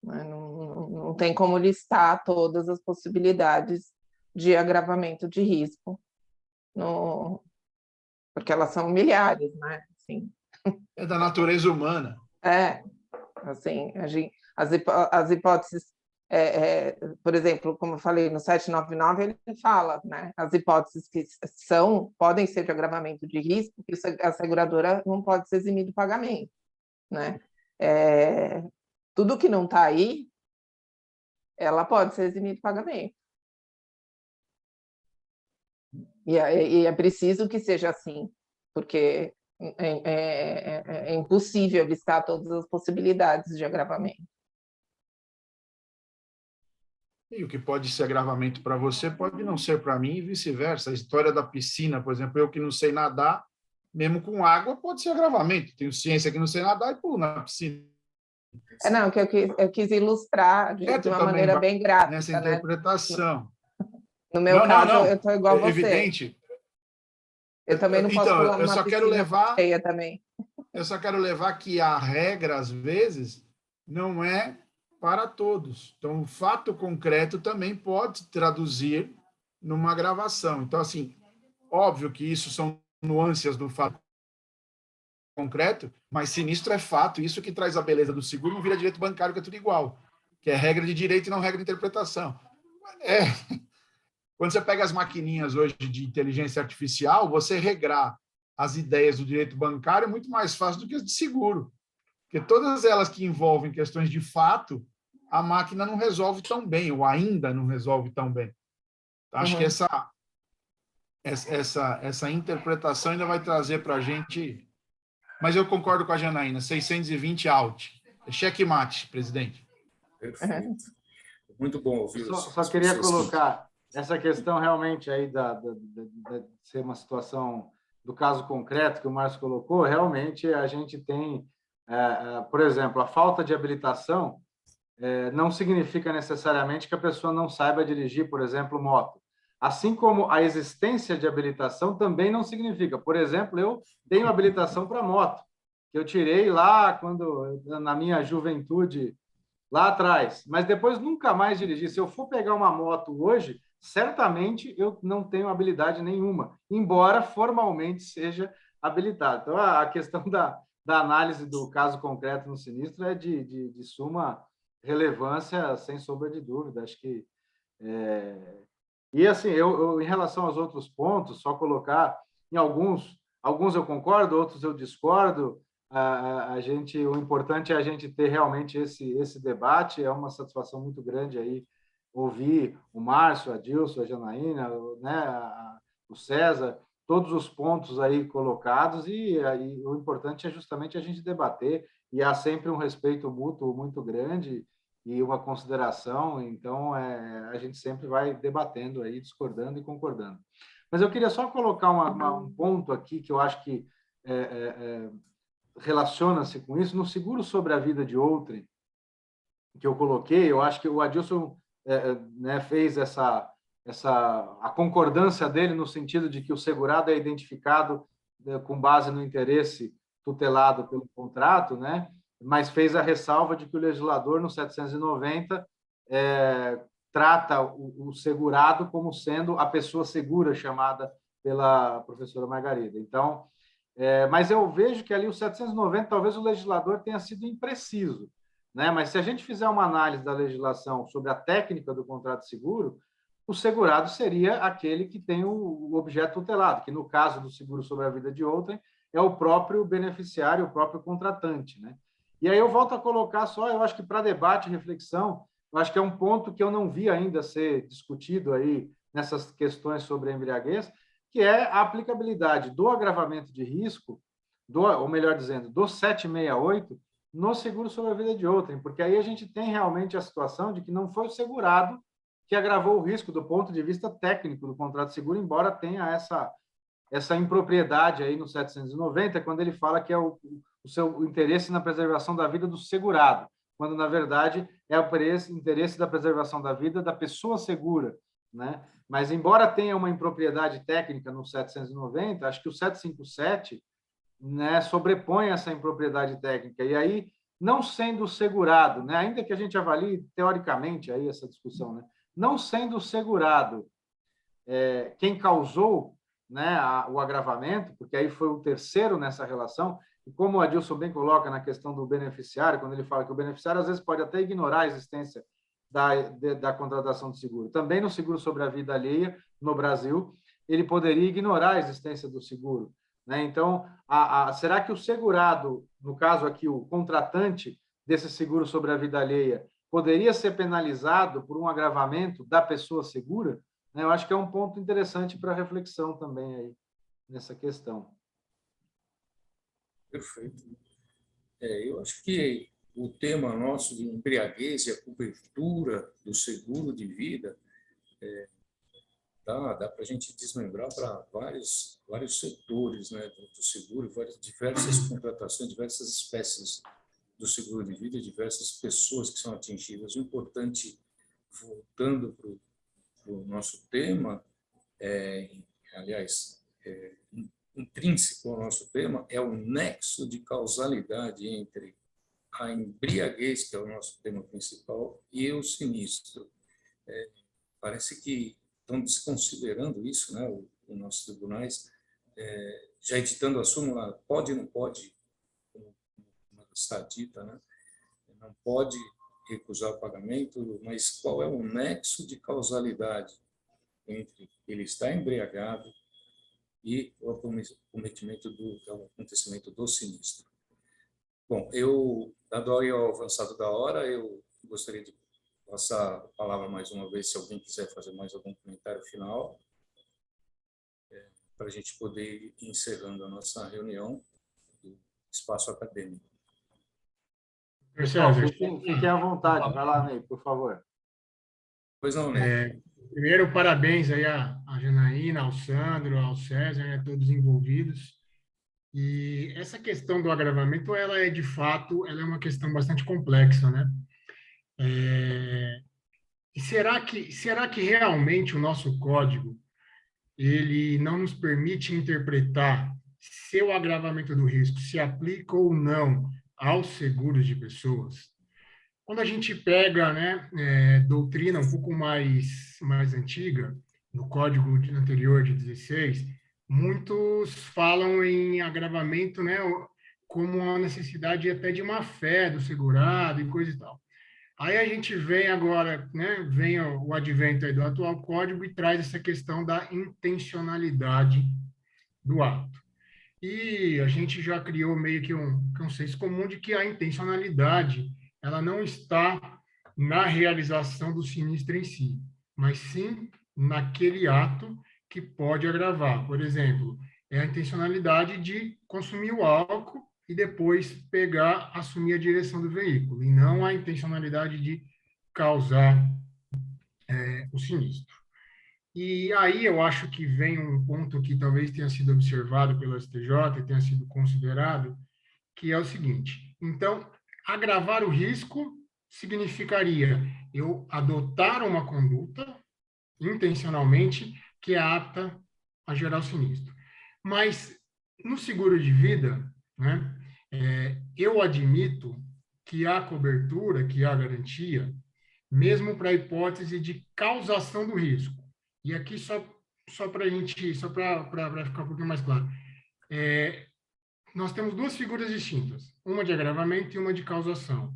B: né? Não tem como listar todas as possibilidades de agravamento de risco, porque elas são milhares, né? Assim,
E: é da natureza humana.
B: Assim, as hipóteses, por exemplo, como eu falei, no 799 ele fala, né? As hipóteses que podem ser de agravamento de risco, que a seguradora não pode se eximir do pagamento, né? Tudo que não está aí, ela pode ser eximida do pagamento. E é preciso que seja assim, porque é impossível listar todas as possibilidades de agravamento.
E: E o que pode ser agravamento para você pode não ser para mim e vice-versa. A história da piscina, por exemplo, eu que não sei nadar, mesmo com água, pode ser agravamento. Tenho ciência que não sei nadar e pulo na piscina.
B: Não, que eu quis ilustrar de uma maneira bem gráfica.
E: Nessa interpretação.
B: Né? No meu caso, eu estou igual você.
E: Evidente.
B: Eu também não posso pular numa piscina cheia também.
E: Eu só quero levar que a regra, às vezes, não é para todos. Então, o fato concreto também pode traduzir numa agravação. Então, assim, óbvio que isso são nuances do fato concreto, mas sinistro é fato. Isso que traz a beleza do seguro não vira direito bancário, que é tudo igual, que é regra de direito e não regra de interpretação. Quando você pega as maquininhas hoje de inteligência artificial, você regrar as ideias do direito bancário é muito mais fácil do que as de seguro. Porque todas elas que envolvem questões de fato, a máquina não resolve tão bem, ou ainda não resolve tão bem. Então, acho que essa interpretação ainda vai trazer para a gente... Mas eu concordo com a Janaína, 620 out. Checkmate, presidente.
A: Perfeito. Muito bom ouvir.
C: Só queria colocar essa questão realmente aí de ser uma situação do caso concreto que o Márcio colocou. Realmente a gente tem Por exemplo, a falta de habilitação não significa necessariamente que a pessoa não saiba dirigir, por exemplo, moto. Assim como a existência de habilitação também não significa. Por exemplo, eu tenho habilitação para moto, que eu tirei lá na minha juventude, lá atrás, mas depois nunca mais dirigi. Se eu for pegar uma moto hoje, certamente eu não tenho habilidade nenhuma, embora formalmente seja habilitado. Então, a questão da análise do caso concreto no sinistro é de suma relevância, sem sombra de dúvida. Acho que e assim, em relação aos outros pontos, só colocar em alguns eu concordo, outros eu discordo. O importante é a gente ter realmente esse debate. É uma satisfação muito grande aí ouvir o Márcio, a Dilson, a Janaína, né, o César, todos os pontos aí colocados, e o importante é justamente a gente debater, e há sempre um respeito mútuo muito grande e uma consideração. Então a gente sempre vai debatendo aí, discordando e concordando. Mas eu queria só colocar um ponto aqui que eu acho que relaciona-se com isso. No seguro sobre a vida de outrem, que eu coloquei, eu acho que o Adilson né, fez a concordância dele no sentido de que o segurado é identificado com base no interesse tutelado pelo contrato, né? Mas fez a ressalva de que o legislador, no 790, trata o segurado como sendo a pessoa segura chamada pela professora Margarida. Então, mas eu vejo que ali o 790, talvez o legislador tenha sido impreciso, né? Mas se a gente fizer uma análise da legislação sobre a técnica do contrato de seguro, o segurado seria aquele que tem o objeto tutelado, que no caso do seguro sobre a vida de outrem é o próprio beneficiário, o próprio contratante, né? E aí eu volto a colocar só, eu acho que para debate e reflexão, eu acho que é um ponto que eu não vi ainda ser discutido aí nessas questões sobre a embriaguez, que é a aplicabilidade do agravamento de risco, ou melhor dizendo, do 768, no seguro sobre a vida de outrem, porque aí a gente tem realmente a situação de que não foi o segurado que agravou o risco do ponto de vista técnico do contrato de seguro, embora tenha essa impropriedade aí no 790, quando ele fala que é o seu interesse na preservação da vida do segurado, quando, na verdade, é o interesse da preservação da vida da pessoa segura, né? Mas, embora tenha uma impropriedade técnica no 790, acho que o 757, né, sobrepõe essa impropriedade técnica. E aí, não sendo segurado, né, ainda que a gente avalie teoricamente aí essa discussão, né, não sendo segurado quem causou, né, o agravamento, porque aí foi o terceiro nessa relação, e como o Adilson bem coloca na questão do beneficiário, quando ele fala que o beneficiário às vezes pode até ignorar a existência da contratação de seguro. Também no seguro sobre a vida alheia, no Brasil, ele poderia ignorar a existência do seguro, né? Então, será que o segurado, no caso aqui, o contratante desse seguro sobre a vida alheia, poderia ser penalizado por um agravamento da pessoa segura? Eu acho que é um ponto interessante para reflexão também aí nessa questão.
A: Perfeito. Eu acho que o tema nosso de embriaguez e a cobertura do seguro de vida dá para a gente desmembrar para vários setores, né, do seguro, diversas contratações, diversas espécies do seguro de vida, diversas pessoas que são atingidas. O importante, voltando para o nosso tema, aliás, intrínseco ao nosso tema, é o nexo de causalidade entre a embriaguez, que é o nosso tema principal, e o sinistro. Parece que estão desconsiderando isso, né, os nossos tribunais, já editando a súmula, pode ou não pode, como está dita, né, não pode recusar o pagamento, mas qual é o nexo de causalidade entre ele estar embriagado e o acometimento do acontecimento do sinistro? Bom, dado o avançado da hora, eu gostaria de passar a palavra mais uma vez, se alguém quiser fazer mais algum comentário final, para a gente poder ir encerrando a nossa reunião do espaço acadêmico.
C: Pessoal, fiquem à vontade. Vai lá, Ney, por favor.
A: Pois não, Ney?
F: Primeiro, parabéns aí a Janaína, ao Sandro, ao César, a todos envolvidos. E essa questão do agravamento, ela é, de fato, ela é uma questão bastante complexa, né? E será que realmente o nosso código, ele não nos permite interpretar se o agravamento do risco se aplica ou não aos seguros de pessoas? Quando a gente pega, né, doutrina um pouco mais antiga, no código anterior de 16, muitos falam em agravamento, né, como uma necessidade até de má fé do segurado e coisa e tal. Aí a gente vem agora, né, vem o advento aí do atual código e traz essa questão da intencionalidade do ato. E a gente já criou meio que um senso comum de que a intencionalidade ela não está na realização do sinistro em si, mas sim naquele ato que pode agravar. Por exemplo, é a intencionalidade de consumir o álcool e depois pegar, assumir a direção do veículo, e não a intencionalidade de causar o sinistro. E aí eu acho que vem um ponto que talvez tenha sido observado pelo STJ e tenha sido considerado, que é o seguinte: então, agravar o risco significaria eu adotar uma conduta intencionalmente que é apta a gerar o sinistro. Mas no seguro de vida, né, eu admito que há cobertura, que há garantia, mesmo para a hipótese de causação do risco. E aqui só para a gente, só para ficar um pouquinho mais claro, nós temos duas figuras distintas, uma de agravamento e uma de causação.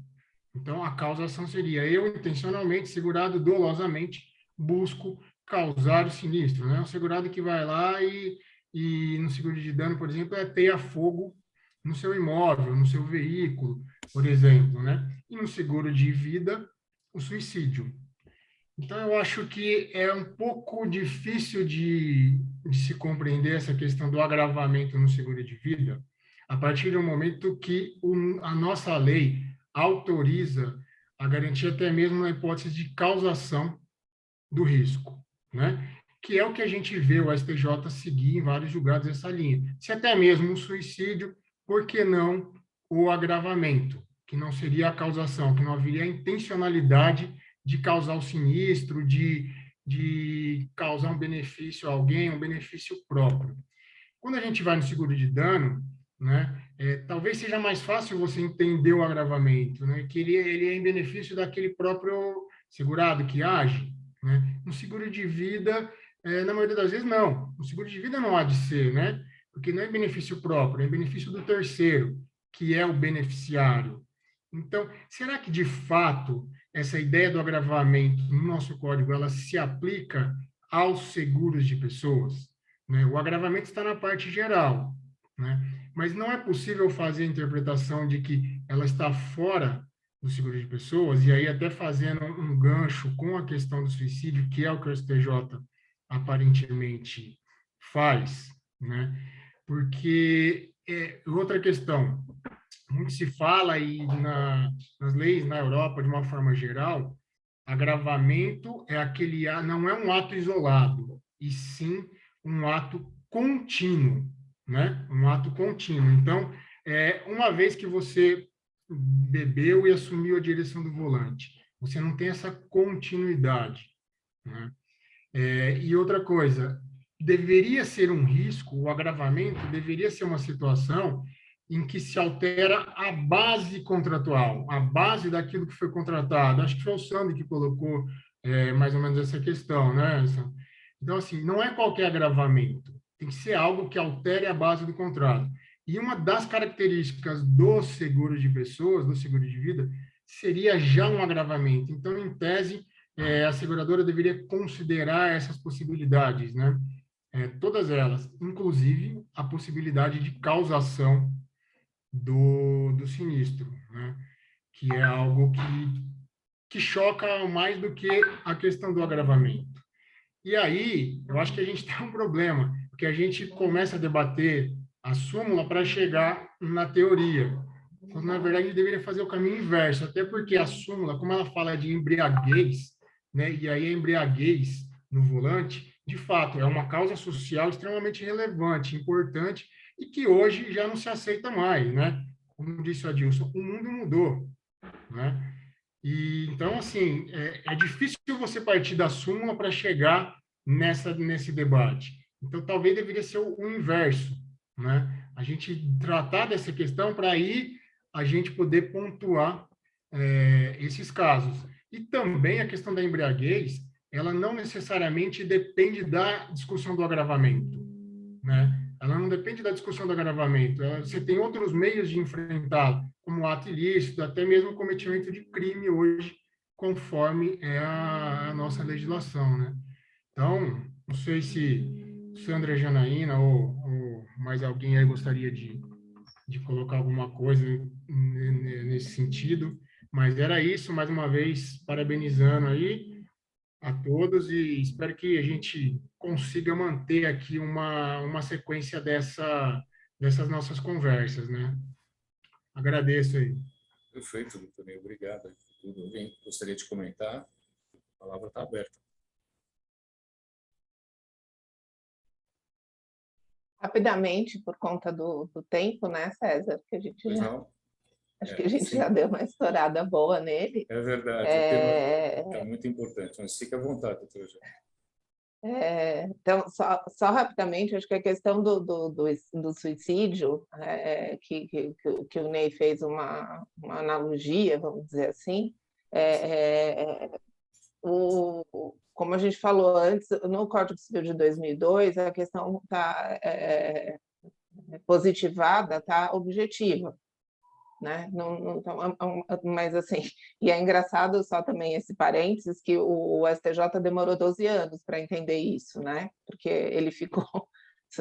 F: Então, a causação seria eu intencionalmente, segurado dolosamente, busco causar o sinistro, né? O segurado que vai lá e no seguro de dano, por exemplo, ateia fogo no seu imóvel, no seu veículo, por exemplo, né? E no seguro de vida, o suicídio. Então, eu acho que é um pouco difícil de se compreender essa questão do agravamento no seguro de vida, a partir do momento que a nossa lei autoriza a garantia até mesmo na hipótese de causação do risco, né? Que é o que a gente vê o STJ seguir em vários julgados essa linha. Se até mesmo o suicídio, por que não o agravamento, que não seria a causação, que não haveria a intencionalidade de causar o sinistro, de causar um benefício a alguém, um benefício próprio. Quando a gente vai no seguro de dano, né, talvez seja mais fácil você entender o agravamento, né, que ele é em benefício daquele próprio segurado que age. Né? No seguro de vida, na maioria das vezes, não. No seguro de vida não há de ser, né? Porque não é benefício próprio, é benefício do terceiro, que é o beneficiário. Então, será que, de fato, essa ideia do agravamento no nosso código, ela se aplica aos seguros de pessoas? Né? O agravamento está na parte geral, né? Mas não é possível fazer a interpretação de que ela está fora do seguro de pessoas, e aí até fazendo um gancho com a questão do suicídio, que é o que o STJ aparentemente faz, né? Porque, outra questão, muito se fala aí nas leis na Europa, de uma forma geral, agravamento não é um ato isolado, e sim um ato contínuo, né? Um ato contínuo. Então, uma vez que você bebeu e assumiu a direção do volante, você não tem essa continuidade, né? E outra coisa, deveria ser um risco, o agravamento deveria ser uma situação em que se altera a base contratual, a base daquilo que foi contratado. Acho que foi o Sandro que colocou mais ou menos essa questão, né? Então, assim, não é qualquer agravamento, tem que ser algo que altere a base do contrato. E uma das características do seguro de pessoas, do seguro de vida, seria já um agravamento. Então, em tese, a seguradora deveria considerar essas possibilidades, né? Todas elas, inclusive a possibilidade de causação do sinistro, né? Que é algo que choca mais do que a questão do agravamento. E aí, eu acho que a gente tem um problema, porque a gente começa a debater a súmula para chegar na teoria. Quando, na verdade, a gente deveria fazer o caminho inverso, até porque a súmula, como ela fala de embriaguez, né, e aí a embriaguez no volante, de fato, é uma causa social extremamente relevante, importante, e que hoje já não se aceita mais, né? Como disse o Adilson, o mundo mudou, né? E, então, assim, é difícil você partir da súmula para chegar nesse debate. Então, talvez deveria ser o inverso, né? A gente tratar dessa questão para aí a gente poder pontuar esses casos. E também a questão da embriaguez, ela não necessariamente depende da discussão do agravamento, né? Ela não depende da discussão do agravamento. Você tem outros meios de enfrentar, como ato ilícito, até mesmo o cometimento de crime hoje, conforme é a nossa legislação, né? Então, não sei se Sandra Janaína ou mais alguém aí gostaria de colocar alguma coisa nesse sentido, mas era isso, mais uma vez, parabenizando aí a todos e espero que a gente consiga manter aqui uma sequência dessas nossas conversas, né? Agradeço aí.
A: Perfeito, doutor Ney, obrigado. Tudo. Alguém gostaria de comentar? A palavra está aberta.
B: Rapidamente, por conta do tempo, né, César? Que a gente
A: Pois não?
B: acho que a gente
A: Sim,
B: já deu uma estourada boa nele.
A: é verdade. O tema é muito importante, mas fique à vontade, doutor Jorge.
B: Então, só rapidamente, acho que a questão do suicídio, que o Ney fez uma analogia, vamos dizer assim, como a gente falou antes, no Código Civil de 2002, a questão está positivada, está objetiva, né? Mas assim, e é engraçado só também esse parênteses que o STJ demorou 12 anos para entender isso, né? Porque ele ficou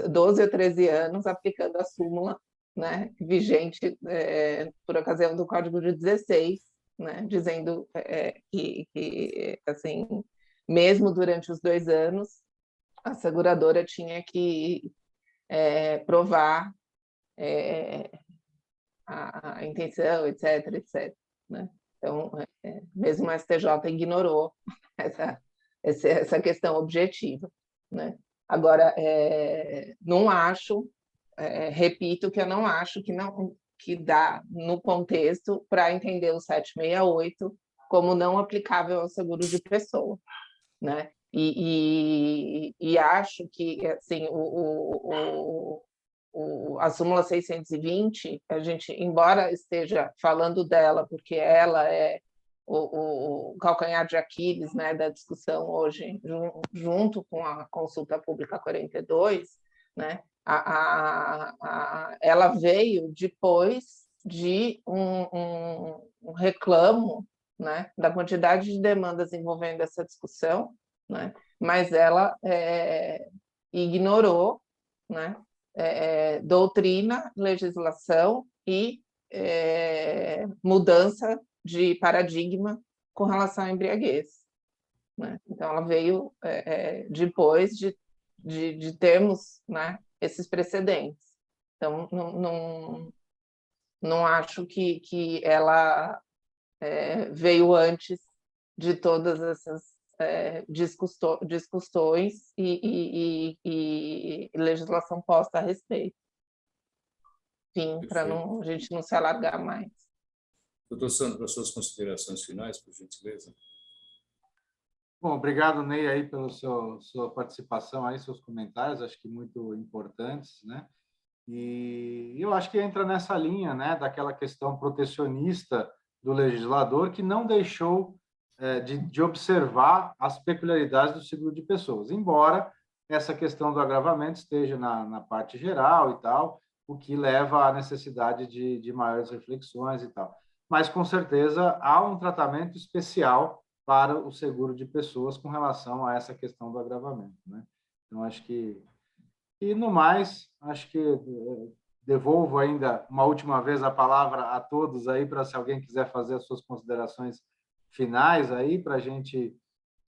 B: 12 ou 13 anos aplicando a súmula, né, vigente por ocasião do Código de 16, né, dizendo que assim, mesmo durante os 2 anos, a seguradora tinha que provar a intenção, etc, etc, né? Então, mesmo o STJ ignorou essa questão objetiva, né? Agora, não acho, repito que eu não acho que dá no contexto para entender o 768 como não aplicável ao seguro de pessoa, né? E acho que assim a súmula 620, a gente, embora esteja falando dela, porque ela é o calcanhar de Aquiles, né, da discussão hoje, junto com a consulta pública 42, né, ela veio depois de um reclamo, né, da quantidade de demandas envolvendo essa discussão, né, mas ela ignorou, né, doutrina, legislação e mudança de paradigma com relação à embriaguez, né? Então, ela veio depois de termos, né, esses precedentes. Então, não acho que ela veio antes de todas essas discussões e legislação posta a respeito. Enfim, para a gente não se alargar mais.
A: Doutor Sandro, para suas considerações finais, por gentileza.
C: Bom, obrigado, Ney, aí pela sua participação, aí, seus comentários, acho que muito importantes, né? E eu acho que entra nessa linha, né, daquela questão protecionista do legislador que não deixou de observar as peculiaridades do seguro de pessoas, embora essa questão do agravamento esteja na parte geral e tal, o que leva à necessidade de maiores reflexões e tal. Mas, com certeza, há um tratamento especial para o seguro de pessoas com relação a essa questão do agravamento, né? Então, acho que... E, no mais, acho que devolvo ainda uma última vez a palavra a todos aí, para se alguém quiser fazer as suas considerações finais aí, para a gente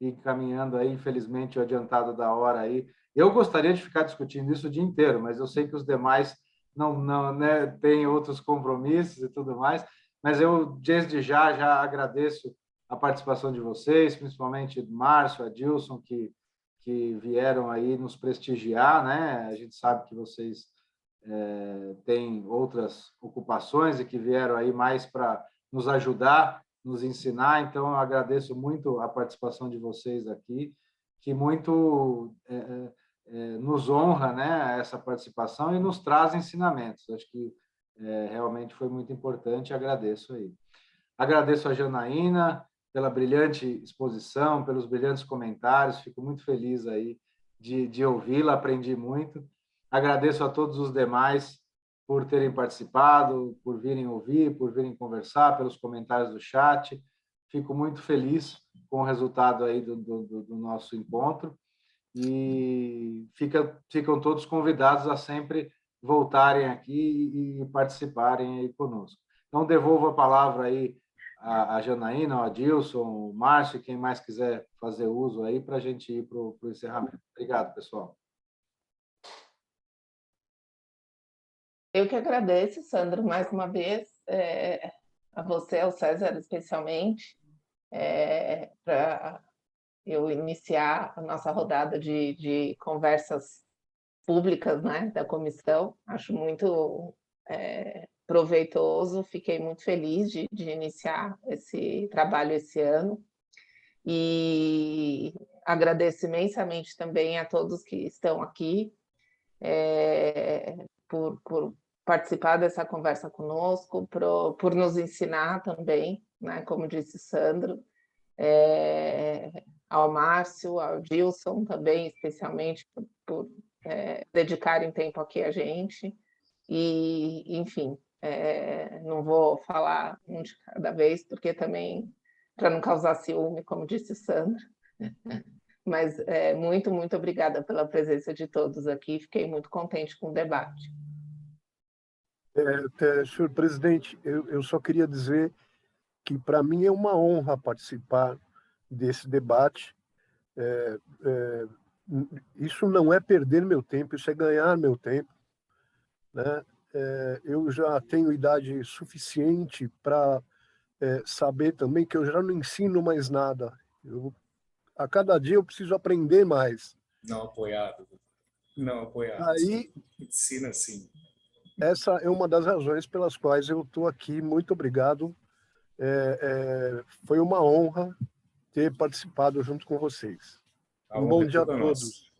C: ir caminhando aí, infelizmente, o adiantado da hora aí. Eu gostaria de ficar discutindo isso o dia inteiro, mas eu sei que os demais não né, têm outros compromissos e tudo mais, mas eu, desde já agradeço a participação de vocês, principalmente Márcio, Adilson, que vieram aí nos prestigiar, né? A gente sabe que vocês têm outras ocupações e que vieram aí mais para nos ajudar, nos ensinar. Então, eu agradeço muito a participação de vocês aqui, que muito nos honra, né, essa participação e nos traz ensinamentos. Acho que realmente foi muito importante, agradeço aí. Agradeço a Janaína pela brilhante exposição, pelos brilhantes comentários, fico muito feliz aí de ouvi-la, aprendi muito. Agradeço a todos os demais por terem participado, por virem ouvir, por virem conversar, pelos comentários do chat. Fico muito feliz com o resultado aí do nosso encontro e ficam todos convidados a sempre voltarem aqui e participarem aí conosco. Então, devolvo a palavra aí a Janaína, o Adilson, o Márcio, quem mais quiser fazer uso aí para a gente ir para o encerramento. Obrigado, pessoal.
B: Eu que agradeço, Sandro, mais uma vez, a você, ao César especialmente, para eu iniciar a nossa rodada de conversas públicas, né, da comissão. Acho muito proveitoso, fiquei muito feliz de iniciar esse trabalho esse ano. E agradeço imensamente também a todos que estão aqui por participar dessa conversa conosco, por nos ensinar também, né, como disse Sandro, ao Márcio, ao Dilson também, especialmente por dedicarem tempo aqui a gente. E, enfim, não vou falar um de cada vez, porque também, para não causar ciúme, como disse Sandra, mas muito, muito obrigada pela presença de todos aqui, fiquei muito contente com o debate.
D: Senhor presidente, eu só queria dizer que para mim é uma honra participar desse debate. Isso não é perder meu tempo, isso é ganhar meu tempo, né? Eu já tenho idade suficiente para saber também que eu já não ensino mais nada. A cada dia eu preciso aprender mais.
A: Não apoiado. Não apoiado.
D: Aí,
A: Ensina sim.
D: essa é uma das razões pelas quais eu estou aqui. Muito obrigado. Foi uma honra ter participado junto com vocês. Um bom dia a todos.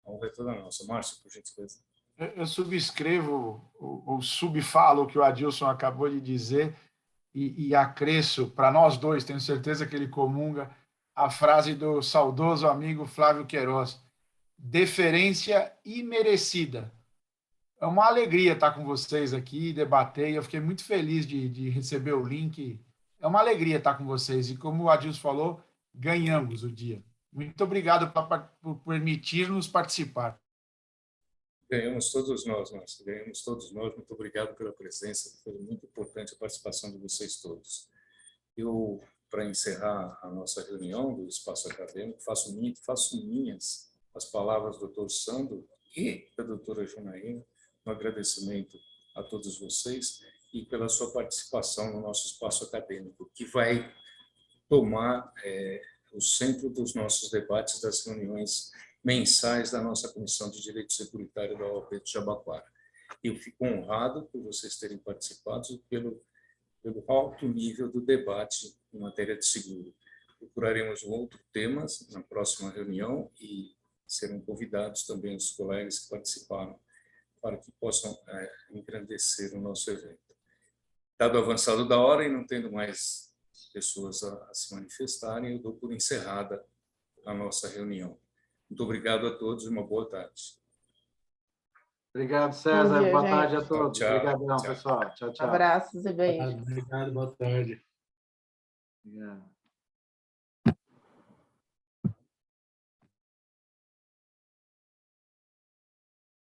A: A honra é toda nossa. Márcio, por gentileza.
E: Eu subscrevo ou subfalo o que o Adilson acabou de dizer e acresço, para nós dois, tenho certeza que ele comunga, a frase do saudoso amigo Flávio Queiroz: deferência imerecida. É uma alegria estar com vocês aqui, debater, eu fiquei muito feliz de receber o link. É uma alegria estar com vocês e, como o Adilson falou, ganhamos o dia. Muito obrigado por permitir-nos participar.
A: Ganhamos todos nós, Márcio. Ganhamos todos nós. Muito obrigado pela presença. Foi muito importante a participação de vocês todos. Eu, para encerrar a nossa reunião do Espaço Acadêmico, faço minhas as palavras do Dr. Sandro e da doutora Janaína, um agradecimento a todos vocês e pela sua participação no nosso Espaço Acadêmico, que vai tomar o centro dos nossos debates, das reuniões mensais da nossa Comissão de Direito Securitário da OAB de Jabaquara. Eu fico honrado por vocês terem participado e pelo alto nível do debate em matéria de seguro. Procuraremos outros temas na próxima reunião e serão convidados também os colegas que participaram para que possam engrandecer o nosso evento. Dado o avançado da hora e não tendo mais pessoas a se manifestarem, eu dou por encerrada a nossa reunião. Muito obrigado a todos e uma boa tarde.
C: Obrigado, César.
B: Dia,
C: boa
B: gente.
C: tarde a todos.
A: Tchau,
C: Obrigadão,
A: tchau.
C: pessoal. Tchau, tchau.
B: Abraços e beijos.
F: Obrigado, boa tarde.
C: Obrigado.